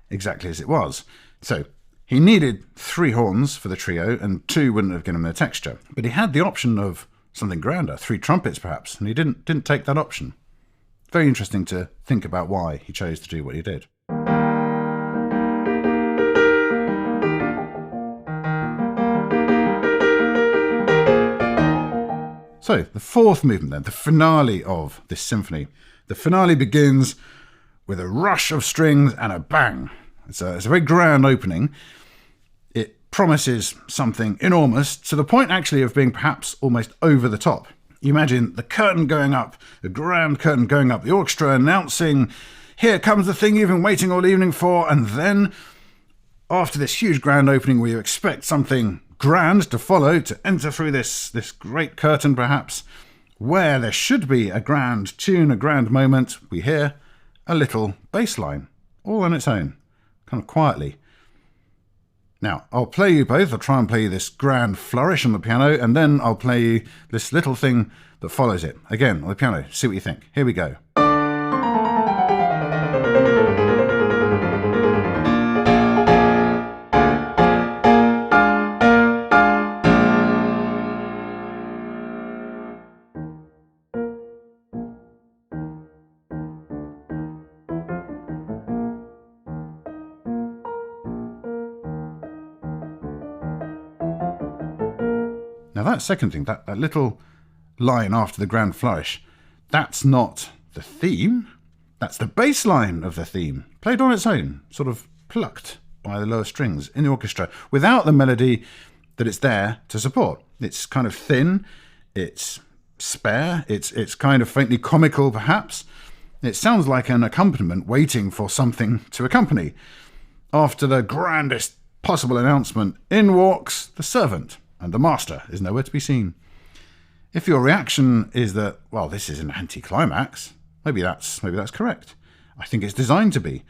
exactly as it was. So he needed 3 horns for the trio, and 2 wouldn't have given him the texture. But he had the option of something grander, 3 trumpets perhaps, and he didn't take that option. Very interesting to think about why he chose to do what he did. So, the 4th movement then, the finale of this symphony. The finale begins with a rush of strings and a bang. It's a very grand opening. It promises something enormous, to the point actually of being perhaps almost over the top. You imagine the curtain going up, the grand curtain going up, the orchestra announcing, here comes the thing you've been waiting all evening for, and then, after this huge grand opening where you expect something grand to follow, to enter through this great curtain perhaps, where there should be a grand tune, a grand moment, we hear a little bass line, all on its own, kind of quietly. Now, I'll play you both. I'll try and play you this grand flourish on the piano, and then I'll play you this little thing that follows it. Again, on the piano, see what you think. Here we go. Now that second thing, that little line after the grand flourish, that's not the theme, that's the bass line of the theme, played on its own, sort of plucked by the lower strings in the orchestra, without the melody that it's there to support. It's kind of thin, it's spare, it's kind of faintly comical perhaps. It sounds like an accompaniment waiting for something to accompany. After the grandest possible announcement, in walks the servant, and the master is nowhere to be seen. If your reaction is that, well, this is an anticlimax, maybe that's correct. I think it's designed to be.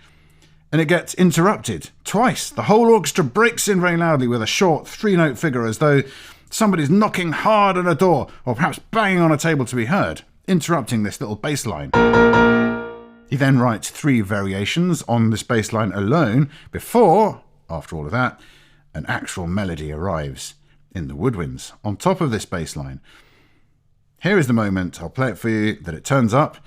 And it gets interrupted twice. The whole orchestra breaks in very loudly with a short 3-note figure, as though somebody's knocking hard on a door, or perhaps banging on a table to be heard, interrupting this little bass line. He then writes 3 variations on this bass line alone before, after all of that, an actual melody arrives in the woodwinds on top of this bass line. Here is the moment, I'll play it for you, that it turns up,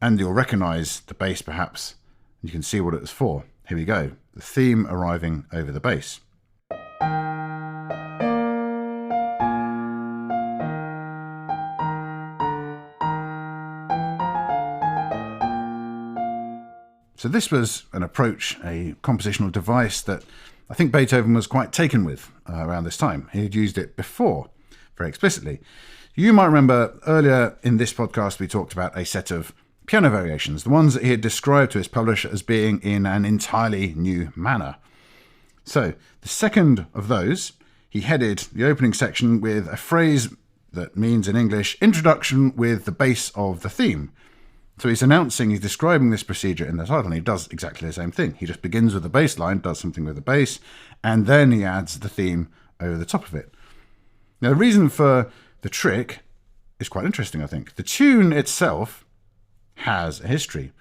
and you'll recognise the bass perhaps. You can see what it was for. Here we go, the theme arriving over the bass. So this was an approach, a compositional device that I think Beethoven was quite taken with around this time. He had used it before, very explicitly. You might remember earlier in this podcast we talked about a set of piano variations, the ones that he had described to his publisher as being in an entirely new manner. So the second of those, he headed the opening section with a phrase that means in English, introduction with the bass of the theme. So he's describing this procedure in the title, and he does exactly the same thing. He just begins with the bass line, does something with the bass, and then he adds the theme over the top of it. Now, the reason for the trick is quite interesting, I think. The tune itself has a history.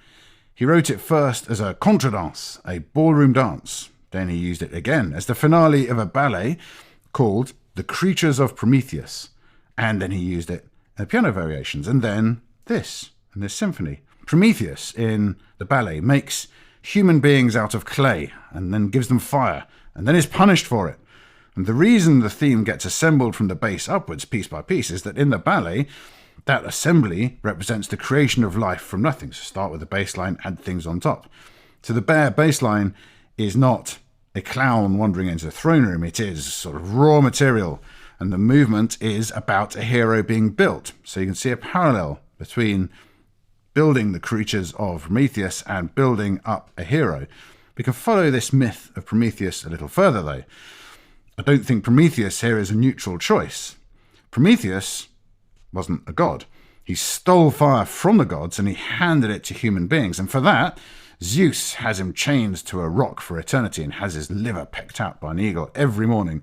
He wrote it first as a contradance, a ballroom dance. Then he used it again as the finale of a ballet called The Creatures of Prometheus. And then he used it in the piano variations, and then this symphony. Prometheus in the ballet makes human beings out of clay and then gives them fire and then is punished for it. And the reason the theme gets assembled from the bass upwards piece by piece is that in the ballet, that assembly represents the creation of life from nothing. So start with the bass line, add things on top. So the bare bass line is not a clown wandering into the throne room. It is sort of raw material. And the movement is about a hero being built. So you can see a parallel between building the creatures of Prometheus and building up a hero. We can follow this myth of Prometheus a little further, though. I don't think Prometheus here is a neutral choice. Prometheus wasn't a god. He stole fire from the gods and he handed it to human beings. And for that, Zeus has him chained to a rock for eternity and has his liver pecked out by an eagle every morning.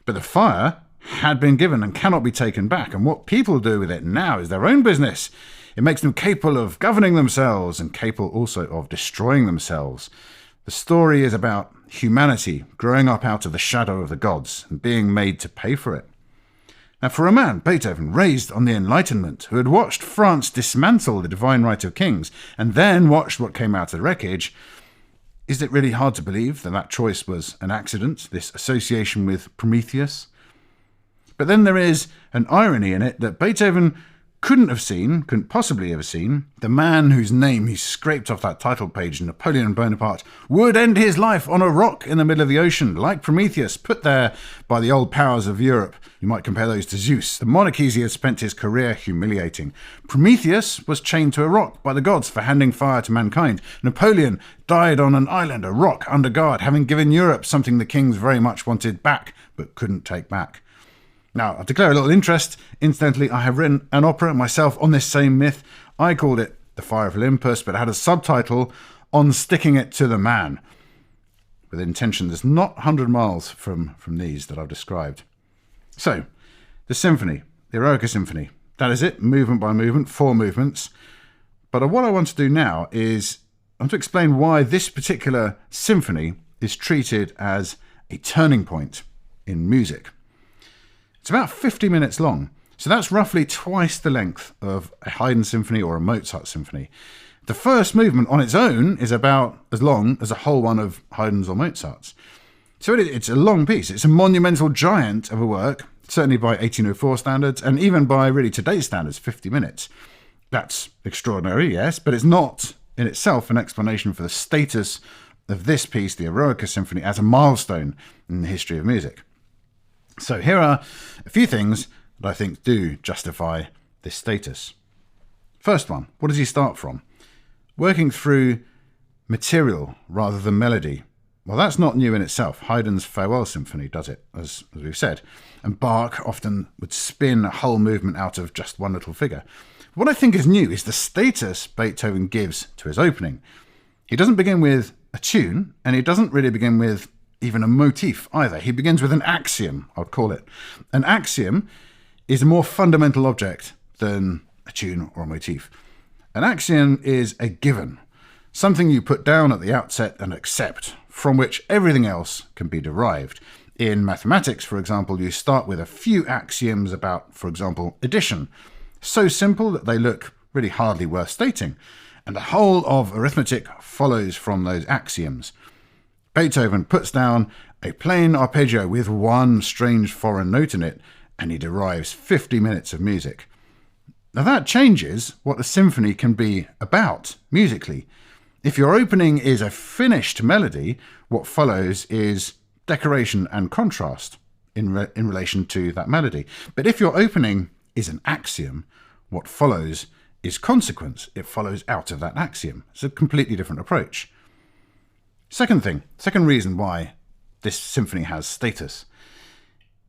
But the fire had been given and cannot be taken back, and what people do with it now is their own business. It makes them capable of governing themselves and capable also of destroying themselves. The story is about humanity growing up out of the shadow of the gods and being made to pay for it. Now, for a man, Beethoven, raised on the Enlightenment, who had watched France dismantle the divine right of kings and then watched what came out of the wreckage, is it really hard to believe that that choice was an accident, this association with Prometheus? But then there is an irony in it that Beethoven couldn't possibly have seen the man whose name he scraped off that title page, Napoleon Bonaparte, would end his life on a rock in the middle of the ocean, like Prometheus, put there by the old powers of Europe. You might compare those to Zeus, the monarchies he had spent his career humiliating. Prometheus was chained to a rock by the gods for handing fire to mankind. Napoleon died on an island, a rock, under guard, having given Europe something the kings very much wanted back, but couldn't take back. Now, I'll declare a little interest. Incidentally, I have written an opera myself on this same myth. I called it The Fire of Olympus, but it had a subtitle on sticking it to the man, with intention that's not 100 miles from these that I've described. So, the symphony, the Eroica Symphony, that is it, movement by movement, 4 movements. But what I want to do now is I want to explain why this particular symphony is treated as a turning point in music. It's about 50 minutes long, so that's roughly twice the length of a Haydn symphony or a Mozart symphony. The first movement on its own is about as long as a whole one of Haydn's or Mozart's. So it's a long piece. It's a monumental giant of a work, certainly by 1804 standards, and even by really today's standards, 50 minutes. That's extraordinary, yes, but it's not in itself an explanation for the status of this piece, the Eroica Symphony, as a milestone in the history of music. So here are a few things that I think do justify this status. First one, what does he start from? Working through material rather than melody. Well, that's not new in itself. Haydn's Farewell Symphony does it, as we've said. And Bach often would spin a whole movement out of just one little figure. What I think is new is the status Beethoven gives to his opening. He doesn't begin with a tune, and he doesn't really begin with even a motif either. He begins with an axiom, I'd call it. An axiom is a more fundamental object than a tune or a motif. An axiom is a given, something you put down at the outset and accept, from which everything else can be derived. In mathematics, for example, you start with a few axioms about, for example, addition. So simple that they look really hardly worth stating. And the whole of arithmetic follows from those axioms. Beethoven puts down a plain arpeggio with one strange foreign note in it, and he derives 50 minutes of music. Now that changes what a symphony can be about musically. If your opening is a finished melody, what follows is decoration and contrast in relation to that melody. But if your opening is an axiom, what follows is consequence. It follows out of that axiom. It's a completely different approach. Second reason why this symphony has status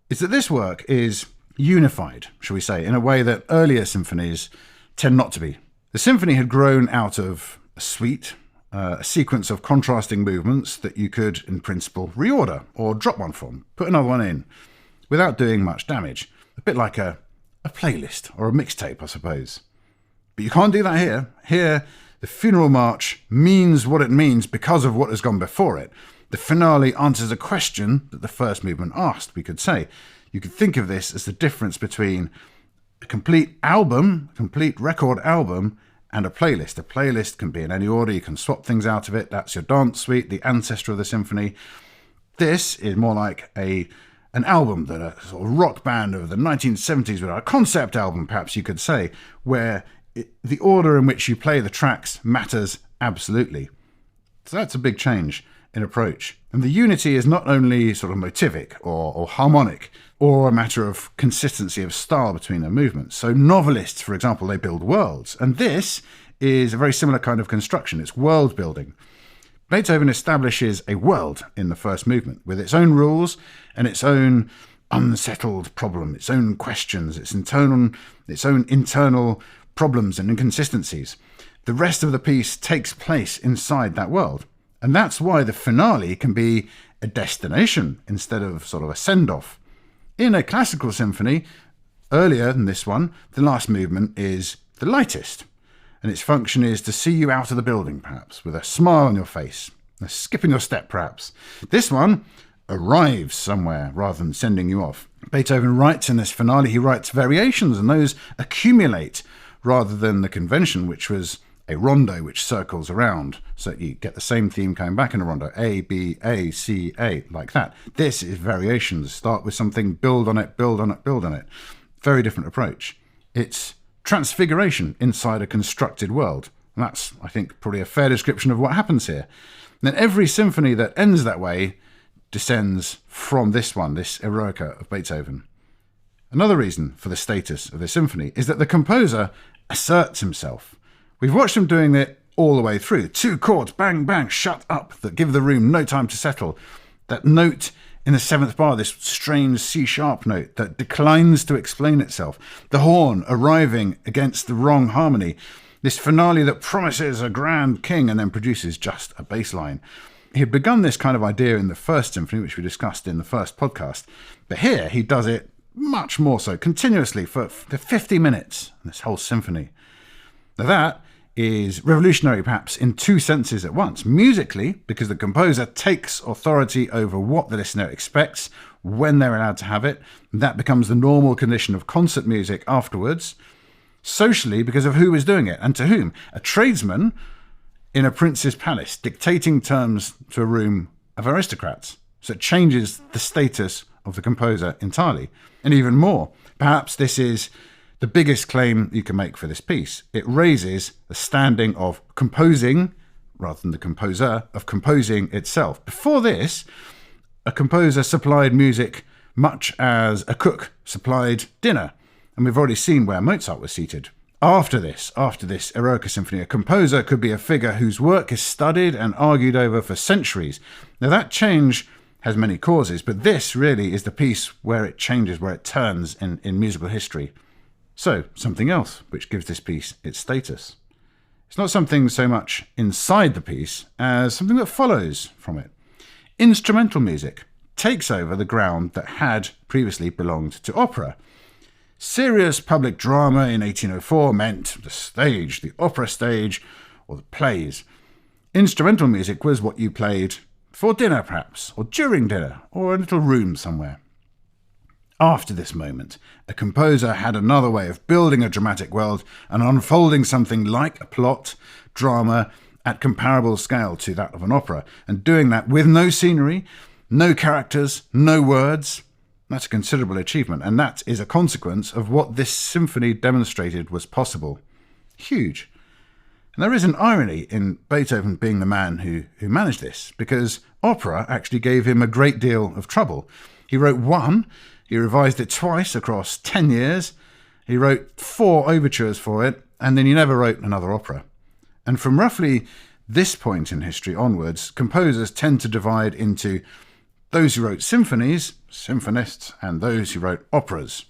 is that this work is unified, shall we say, in a way that earlier symphonies tend not to be. The symphony had grown out of a suite, a sequence of contrasting movements that you could, in principle, reorder or drop one from, put another one in, without doing much damage. A bit like a playlist or a mixtape, I suppose. But you can't do that here. Here, the funeral march means what it means because of what has gone before it. The finale answers a question that the first movement asked, we could say. You could think of this as the difference between a complete album, complete record album, and a playlist. A playlist can be in any order. You can swap things out of it. That's your dance suite, the ancestor of the symphony. This is more like an album that a sort of rock band of the 1970s would have, a concept album, perhaps you could say, where the order in which you play the tracks matters absolutely. So that's a big change in approach. And the unity is not only sort of motivic or harmonic, or a matter of consistency of style between the movements. So novelists, for example, they build worlds. And this is a very similar kind of construction. It's world building. Beethoven establishes a world in the first movement with its own rules and its own unsettled problem, its own questions, its own internal problems and inconsistencies. The rest of the piece takes place inside that world. And that's why the finale can be a destination instead of sort of a send-off. In a classical symphony, earlier than this one, the last movement is the lightest, and its function is to see you out of the building, perhaps, with a smile on your face, a skip in your step, perhaps. This one arrives somewhere rather than sending you off. Beethoven writes in this finale, he writes variations, and those accumulate rather than the convention, which was a rondo which circles around. So you get the same theme coming back in a rondo, A, B, A, C, A, like that. This is variations. Start with something, build on it, build on it, build on it. Very different approach. It's transfiguration inside a constructed world. And that's, I think, probably a fair description of what happens here. And then every symphony that ends that way descends from this one, this Eroica of Beethoven. Another reason for the status of the symphony is that the composer asserts himself. We've watched him doing it all the way through. 2 chords, bang, bang, shut up, that give the room no time to settle. That note in the 7th bar, this strange C-sharp note that declines to explain itself. The horn arriving against the wrong harmony. This finale that promises a grand king and then produces just a bass line. He had begun this kind of idea in the first symphony, which we discussed in the first podcast. But here he does it much more so, continuously for 50 minutes, this whole symphony. Now that is revolutionary perhaps in 2 senses at once. Musically, because the composer takes authority over what the listener expects, when they're allowed to have it. That becomes the normal condition of concert music afterwards. Socially, because of who is doing it and to whom. A tradesman in a prince's palace dictating terms to a room of aristocrats. So it changes the status of the composer entirely. And even more, perhaps this is the biggest claim you can make for this piece. It raises the standing of composing, rather than the composer, of composing itself. Before this, a composer supplied music much as a cook supplied dinner. And we've already seen where Mozart was seated. After this Eroica Symphony, a composer could be a figure whose work is studied and argued over for centuries. Now that change has many causes, but this really is the piece where it changes, where it turns in musical history. So, something else which gives this piece its status. It's not something so much inside the piece as something that follows from it. Instrumental music takes over the ground that had previously belonged to opera. Serious public drama in 1804 meant the stage, the opera stage, or the plays. Instrumental music was what you played for dinner perhaps, or during dinner, or a little room somewhere. After this moment, a composer had another way of building a dramatic world and unfolding something like a plot, drama, at comparable scale to that of an opera, and doing that with no scenery, no characters, no words. That's a considerable achievement, and that is a consequence of what this symphony demonstrated was possible. Huge. And there is an irony in Beethoven being the man who managed this, because opera actually gave him a great deal of trouble. He wrote 1, he revised it twice across 10 years, he wrote 4 overtures for it, and then he never wrote another opera. And from roughly this point in history onwards, composers tend to divide into those who wrote symphonies, symphonists, and those who wrote operas.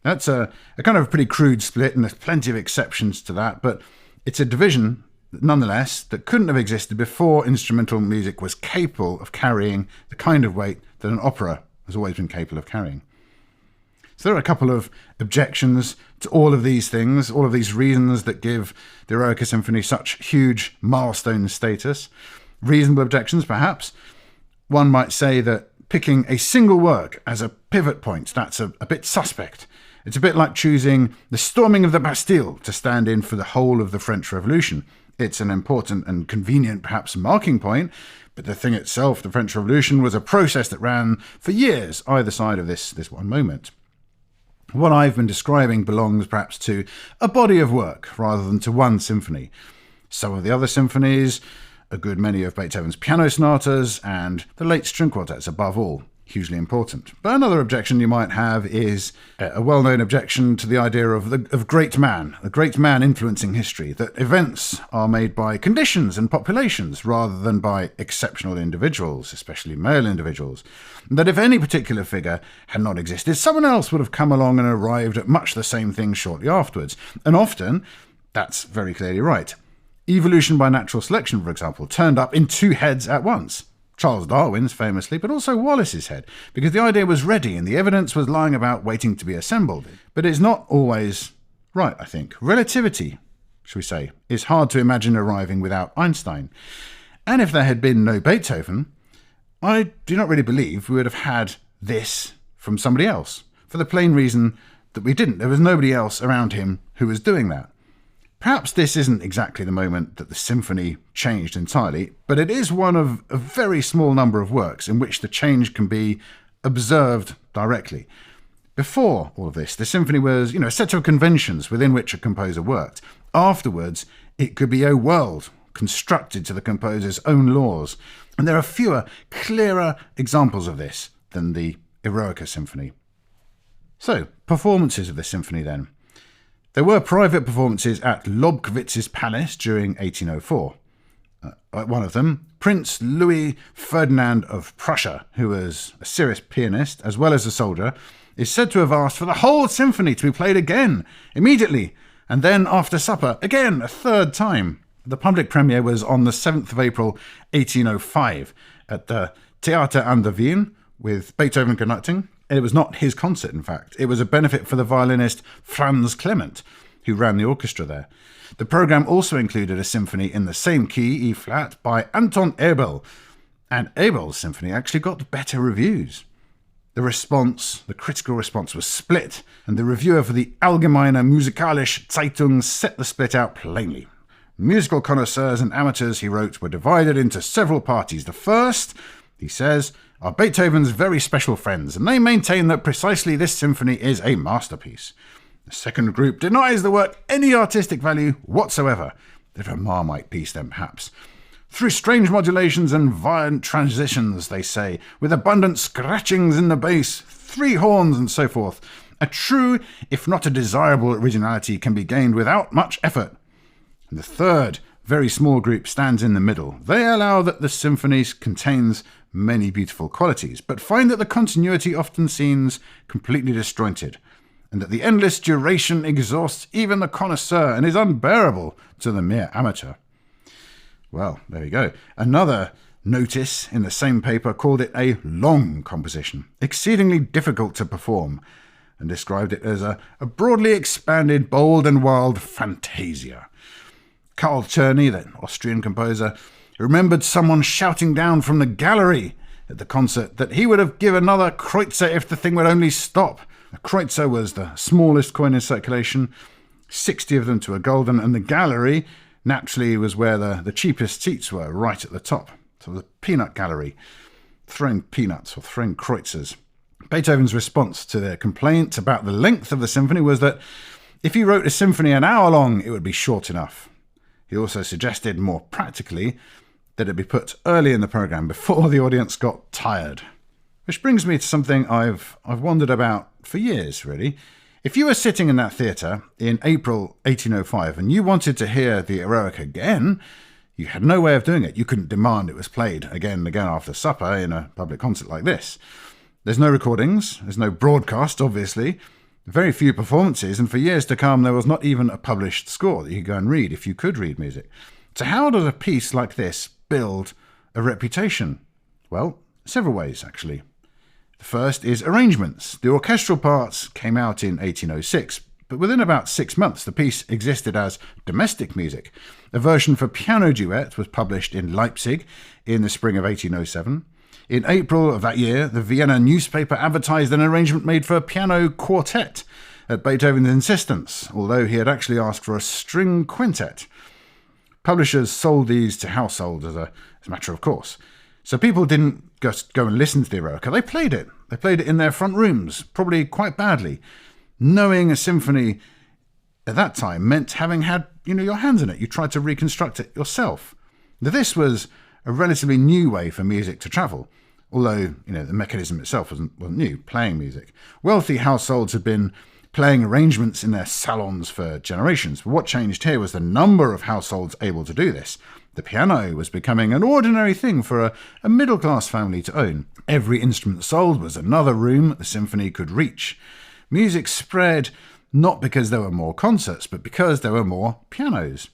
That's a kind of a pretty crude split, and there's plenty of exceptions to that, but it's a division, nonetheless, that couldn't have existed before instrumental music was capable of carrying the kind of weight that an opera has always been capable of carrying. So there are a couple of objections to all of these things, all of these reasons that give the Eroica Symphony such huge milestone status. Reasonable objections, perhaps. One might say that picking a single work as a pivot point, that's a bit suspect. It's a bit like choosing the storming of the Bastille to stand in for the whole of the French Revolution. It's an important and convenient, perhaps, marking point, but the thing itself, the French Revolution, was a process that ran for years either side of this one moment. What I've been describing belongs perhaps to a body of work rather than to one symphony. Some of the other symphonies, a good many of Beethoven's piano sonatas, and the late string quartets above all, hugely important. But another objection you might have is a well-known objection to the idea of great man, a great man influencing history, that events are made by conditions and populations rather than by exceptional individuals, especially male individuals. That if any particular figure had not existed, someone else would have come along and arrived at much the same thing shortly afterwards. And often, that's very clearly right. Evolution by natural selection, for example, turned up in 2 heads at once. Charles Darwin's famously, but also Wallace's head, because the idea was ready and the evidence was lying about waiting to be assembled. But it's not always right, I think. Relativity, shall we say, is hard to imagine arriving without Einstein. And if there had been no Beethoven, I do not really believe we would have had this from somebody else, for the plain reason that we didn't. There was nobody else around him who was doing that. Perhaps this isn't exactly the moment that the symphony changed entirely, but it is one of a very small number of works in which the change can be observed directly. Before all of this, the symphony was, a set of conventions within which a composer worked. Afterwards, it could be a world constructed to the composer's own laws. And there are fewer, clearer examples of this than the Eroica Symphony. So, performances of the symphony then. There were private performances at Lobkowitz's palace during 1804. At one of them, Prince Louis Ferdinand of Prussia, who was a serious pianist as well as a soldier, is said to have asked for the whole symphony to be played again, immediately, and then after supper, again, a third time. The public premiere was on the 7th of April 1805 at the Theater an der Wien, with Beethoven conducting. It was not his concert, in fact. It was a benefit for the violinist Franz Clement, who ran the orchestra there. The programme also included a symphony in the same key, E-flat, by Anton Abel, and Abel's symphony actually got better reviews. The critical response was split, and the reviewer for the Allgemeine Musikalische Zeitung set the split out plainly. Musical connoisseurs and amateurs, he wrote, were divided into several parties. The first, he says, are Beethoven's very special friends, and they maintain that precisely this symphony is a masterpiece. The second group denies the work any artistic value whatsoever. They're a Marmite piece then, perhaps. Through strange modulations and violent transitions, they say, with abundant scratchings in the bass, 3 horns and so forth, a true, if not a desirable originality can be gained without much effort. And the third, very small group stands in the middle. They allow that the symphony contains many beautiful qualities, but find that the continuity often seems completely disjointed, and that the endless duration exhausts even the connoisseur and is unbearable to the mere amateur. Well, there you go. Another notice in the same paper called it a long composition, exceedingly difficult to perform, and described it as a broadly expanded, bold and wild fantasia. Karl Czerny, the Austrian composer, remembered someone shouting down from the gallery at the concert that he would have given another kreutzer if the thing would only stop. A kreutzer was the smallest coin in circulation, 60 of them to a gulden, and the gallery naturally was where the cheapest seats were, right at the top. So the peanut gallery, throwing peanuts or throwing kreutzers. Beethoven's response to their complaint about the length of the symphony was that if he wrote a symphony an hour long, it would be short enough. He also suggested, more practically, that it be put early in the programme before the audience got tired. Which brings me to something I've wondered about for years, really. If you were sitting in that theatre in April 1805 and you wanted to hear the Eroica again, you had no way of doing it. You couldn't demand it was played again and again after supper in a public concert like this. There's no recordings, there's no broadcast, obviously, very few performances, and for years to come there was not even a published score that you could go and read if you could read music. So how does a piece like this build a reputation? Well, several ways, actually. The first is arrangements. The orchestral parts came out in 1806, but within about 6 months the piece existed as domestic music. A version for piano duet was published in Leipzig in the spring of 1807. In April of that year, the Vienna newspaper advertised an arrangement made for a piano quartet at Beethoven's insistence, although he had actually asked for a string quintet. Publishers sold these to households as a matter of course. So people didn't just go and listen to the Eroica, they played it. They played it in their front rooms, probably quite badly. Knowing a symphony at that time meant having had, your hands in it. You tried to reconstruct it yourself. Now, this was a relatively new way for music to travel, although, the mechanism itself wasn't new, playing music. Wealthy households had been playing arrangements in their salons for generations. But what changed here was the number of households able to do this. The piano was becoming an ordinary thing for a middle-class family to own. Every instrument sold was another room the symphony could reach. Music spread not because there were more concerts, but because there were more pianos.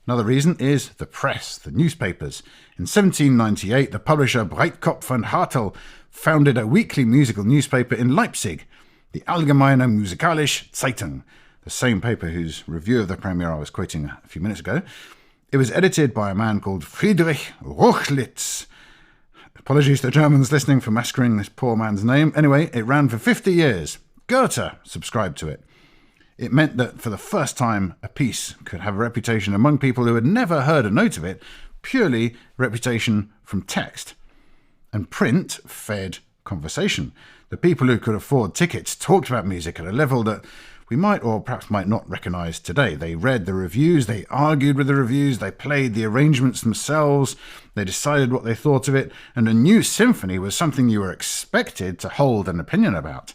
Another reason is the press, the newspapers. In 1798, the publisher Breitkopf and Hartel founded a weekly musical newspaper in Leipzig, the Allgemeine Musikalische Zeitung, the same paper whose review of the premiere I was quoting a few minutes ago. It was edited by a man called Friedrich Rochlitz. Apologies to Germans listening for massacring this poor man's name. Anyway, it ran for 50 years. Goethe subscribed to it. It meant that for the first time, a piece could have a reputation among people who had never heard a note of it, purely reputation from text. And print fed conversation. The people who could afford tickets talked about music at a level that we might or perhaps might not recognise today. They read the reviews, they argued with the reviews, they played the arrangements themselves, they decided what they thought of it, and a new symphony was something you were expected to hold an opinion about.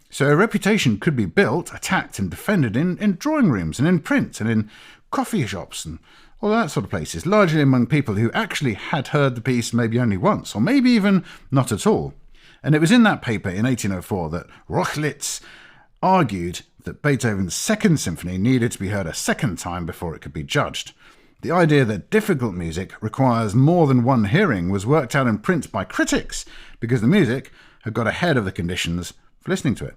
So a reputation could be built, attacked and defended in drawing rooms and in print and in coffee shops and all that sort of places, largely among people who actually had heard the piece maybe only once, or maybe even not at all. And it was in that paper in 1804 that Rochlitz argued that Beethoven's Second Symphony needed to be heard a second time before it could be judged. The idea that difficult music requires more than one hearing was worked out in print by critics because the music had got ahead of the conditions for listening to it.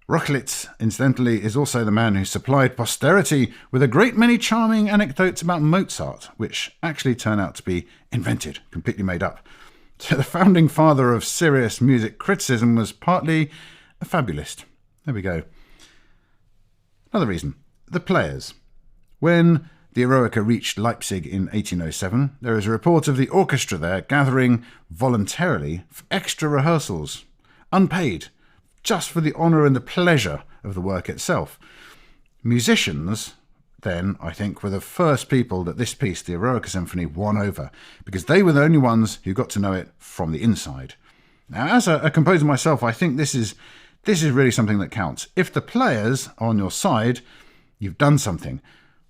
Rochlitz, incidentally, is also the man who supplied posterity with a great many charming anecdotes about Mozart, which actually turn out to be invented, completely made up. So the founding father of serious music criticism was partly a fabulist. There we go. Another reason, the players. When the Eroica reached Leipzig in 1807, there is a report of the orchestra there gathering voluntarily for extra rehearsals, unpaid, just for the honour and the pleasure of the work itself. Musicians, then, I think, were the first people that this piece, the Eroica Symphony, won over, because they were the only ones who got to know it from the inside. Now, as a composer myself, I think this is really something that counts. If the players are on your side, you've done something,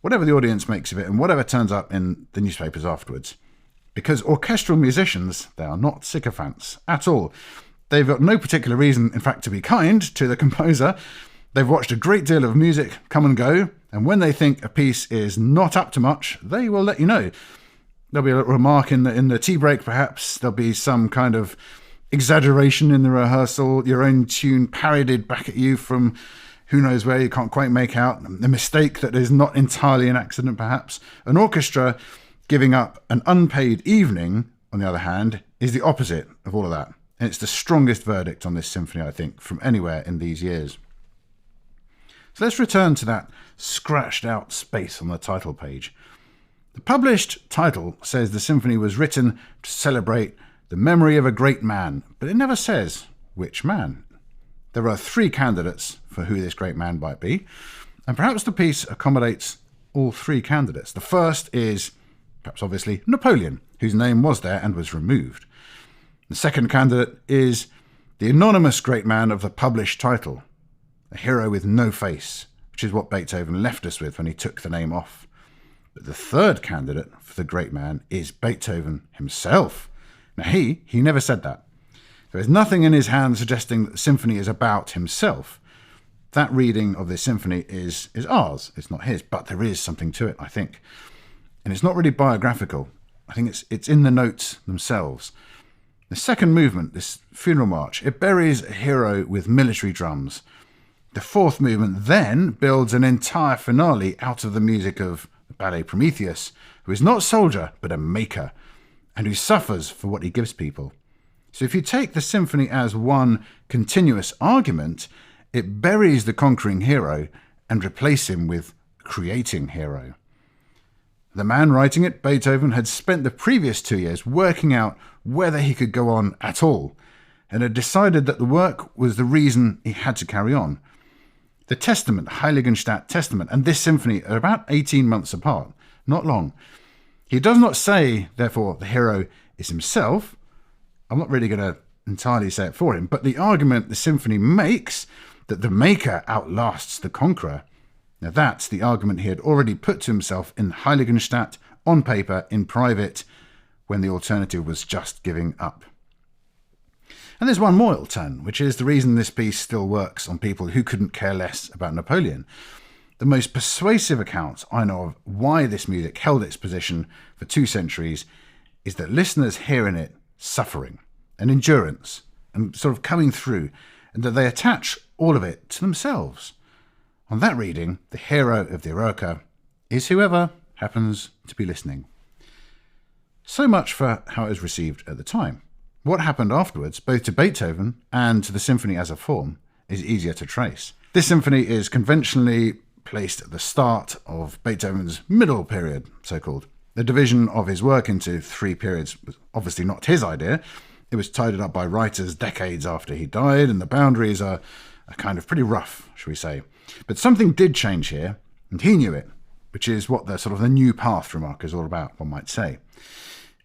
whatever the audience makes of it and whatever turns up in the newspapers afterwards. Because orchestral musicians, they are not sycophants at all. They've got no particular reason, in fact, to be kind to the composer. They've watched a great deal of music come and go, and when they think a piece is not up to much, they will let you know. There'll be a little remark in the tea break, perhaps. There'll be some kind of exaggeration in the rehearsal, your own tune parodied back at you from who knows where, you can't quite make out, a mistake that is not entirely an accident, perhaps. An orchestra giving up an unpaid evening, on the other hand, is the opposite of all of that. And it's the strongest verdict on this symphony, I think, from anywhere in these years. So let's return to that scratched out space on the title page. The published title says the symphony was written to celebrate the memory of a great man, but it never says which man. There are 3 candidates for who this great man might be, and perhaps the piece accommodates all 3 candidates. The first is, perhaps obviously, Napoleon, whose name was there and was removed. The second candidate is the anonymous great man of the published title, a hero with no face, which is what Beethoven left us with when he took the name off. But the third candidate for the great man is Beethoven himself. Now he never said that. There is nothing in his hand suggesting that the symphony is about himself. That reading of this symphony is ours, it's not his, but there is something to it, I think. And it's not really biographical. I think it's in the notes themselves. The second movement, this funeral march, it buries a hero with military drums. The fourth movement then builds an entire finale out of the music of the ballet Prometheus, who is not a soldier, but a maker, and who suffers for what he gives people. So if you take the symphony as one continuous argument, it buries the conquering hero and replaces him with a creating hero. The man writing it, Beethoven, had spent the previous 2 years working out whether he could go on at all, and had decided that the work was the reason he had to carry on. The Testament, Heiligenstadt Testament, and this symphony are about 18 months apart, not long. He does not say, therefore, the hero is himself. I'm not really going to entirely say it for him, but the argument the symphony makes that the maker outlasts the conqueror, now that's the argument he had already put to himself in Heiligenstadt, on paper, in private, when the alternative was just giving up. And there's one more little turn, which is the reason this piece still works on people who couldn't care less about Napoleon. the most persuasive accounts I know of why this music held its position for 2 centuries is that listeners hear in it suffering and endurance and sort of coming through, and that they attach all of it to themselves. On that reading, the hero of the Eroica is whoever happens to be listening. So much for how it was received at the time. What happened afterwards, both to Beethoven and to the symphony as a form, is easier to trace. This symphony is conventionally placed at the start of Beethoven's middle period, so-called. The division of his work into 3 periods was obviously not his idea. It was tidied up by writers decades after he died, and the boundaries are kind of pretty rough, shall we say. But something did change here, and he knew it, which is what the sort of the new path remark is all about, one might say.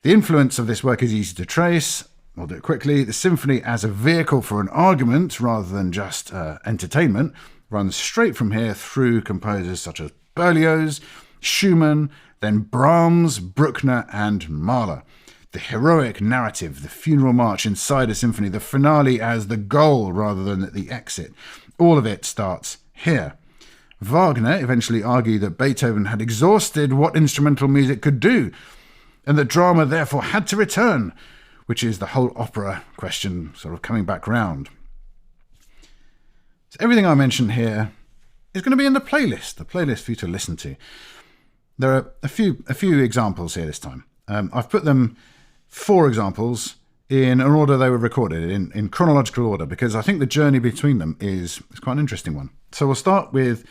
The influence of this work is easy to trace. I'll do it quickly. The symphony as a vehicle for an argument rather than just entertainment runs straight from here through composers such as Berlioz, Schumann, then Brahms, Bruckner and Mahler. The heroic narrative, the funeral march inside a symphony, the finale as the goal rather than at the exit. All of it starts here. Wagner eventually argued that Beethoven had exhausted what instrumental music could do, and that drama therefore had to return, which is the whole opera question sort of coming back round. So everything I mentioned here is going to be in the playlist for you to listen to. There are a few examples here this time. I've put them 4 examples in an order they were recorded, in chronological order, because I think the journey between them is quite an interesting one. So we'll start with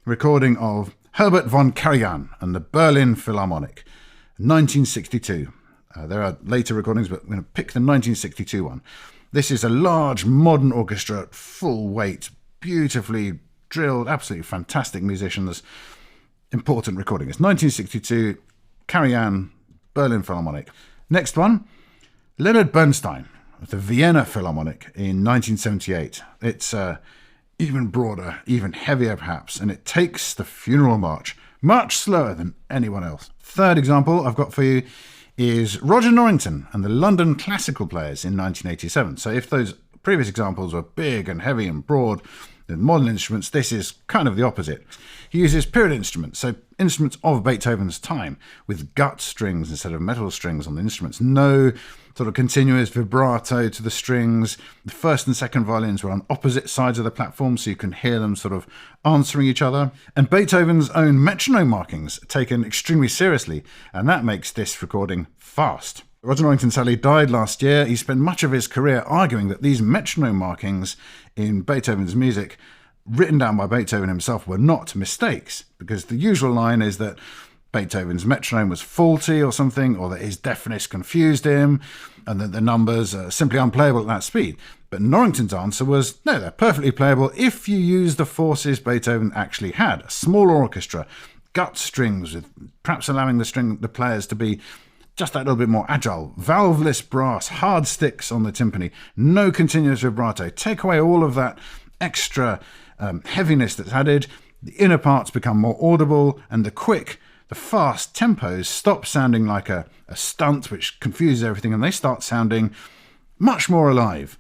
a recording of Herbert von Karajan and the Berlin Philharmonic, 1962. There are later recordings, but I'm going to pick the 1962 one. This is a large modern orchestra, full weight, beautifully drilled, absolutely fantastic musicians. Important recording. It's 1962, Karajan, Berlin Philharmonic. Next one, Leonard Bernstein of the Vienna Philharmonic in 1978. It's even broader, even heavier perhaps, and it takes the funeral march much slower than anyone else. Third example I've got for you is Roger Norrington and the London Classical Players in 1987. So if those previous examples were big and heavy and broad with modern instruments, this is kind of the opposite. He uses period instruments, so instruments of Beethoven's time, with gut strings instead of metal strings on the instruments. No sort of continuous vibrato to the strings. The first and second violins were on opposite sides of the platform, so you can hear them sort of answering each other. And Beethoven's own metronome markings are taken extremely seriously, and that makes this recording fast. Roger Norrington sadly died last year. He spent much of his career arguing that these metronome markings in Beethoven's music, written down by Beethoven himself, were not mistakes, because the usual line is that Beethoven's metronome was faulty or something, or that his deafness confused him, and that the numbers are simply unplayable at that speed. But Norrington's answer was, no, they're perfectly playable if you use the forces Beethoven actually had. A small orchestra, gut strings, with perhaps allowing the players to be just that little bit more agile, valveless brass, hard sticks on the timpani, no continuous vibrato. Take away all of that extra heaviness that's added, the inner parts become more audible, and the fast tempos stop sounding like a stunt which confuses everything, and they start sounding much more alive.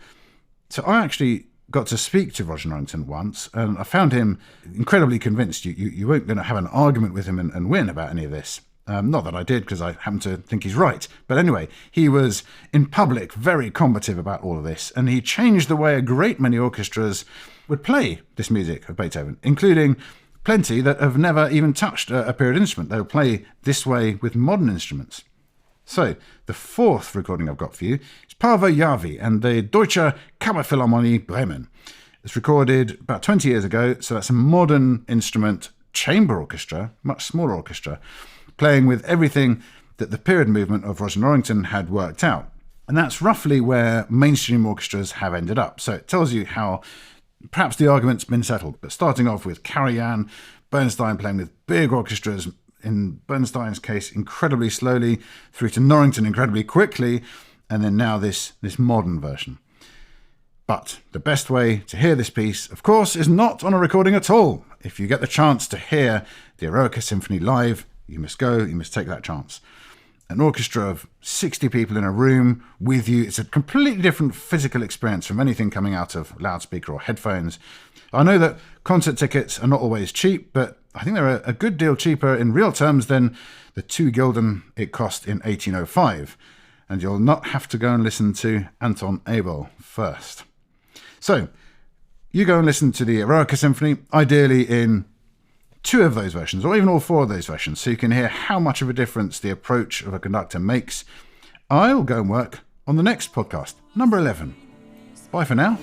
So I actually got to speak to Roger Norrington once, and I found him incredibly convinced. You weren't going to have an argument with him and win about any of this. Not that I did, because I happen to think he's right. But anyway, he was in public very combative about all of this, and he changed the way a great many orchestras would play this music of Beethoven, including plenty that have never even touched a period instrument. They'll play this way with modern instruments. So, the 4th recording I've got for you is Paavo Järvi and the Deutsche Kammerphilharmonie Bremen. It's recorded about 20 years ago, so that's a modern instrument chamber orchestra, much smaller orchestra, playing with everything that the period movement of Roger Norrington had worked out. And that's roughly where mainstream orchestras have ended up. So it tells you how perhaps the argument's been settled. But starting off with Karajan, Bernstein playing with big orchestras, in Bernstein's case incredibly slowly, through to Norrington incredibly quickly, and then now this modern version. But the best way to hear this piece, of course, is not on a recording at all. If you get the chance to hear the Eroica Symphony live, you must take that chance. An orchestra of 60 people in a room with you, it's a completely different physical experience from anything coming out of loudspeaker or headphones. I know that Concert tickets are not always cheap, but I think they're a good deal cheaper in real terms than the 2 gulden it cost in 1805. And you'll not have to go and listen to Anton Abel first. So, you go and listen to the Eroica Symphony, ideally in 2 of those versions, or even all 4 of those versions, so you can hear how much of a difference the approach of a conductor makes. I'll go and work on the next podcast, number 11. Bye for now.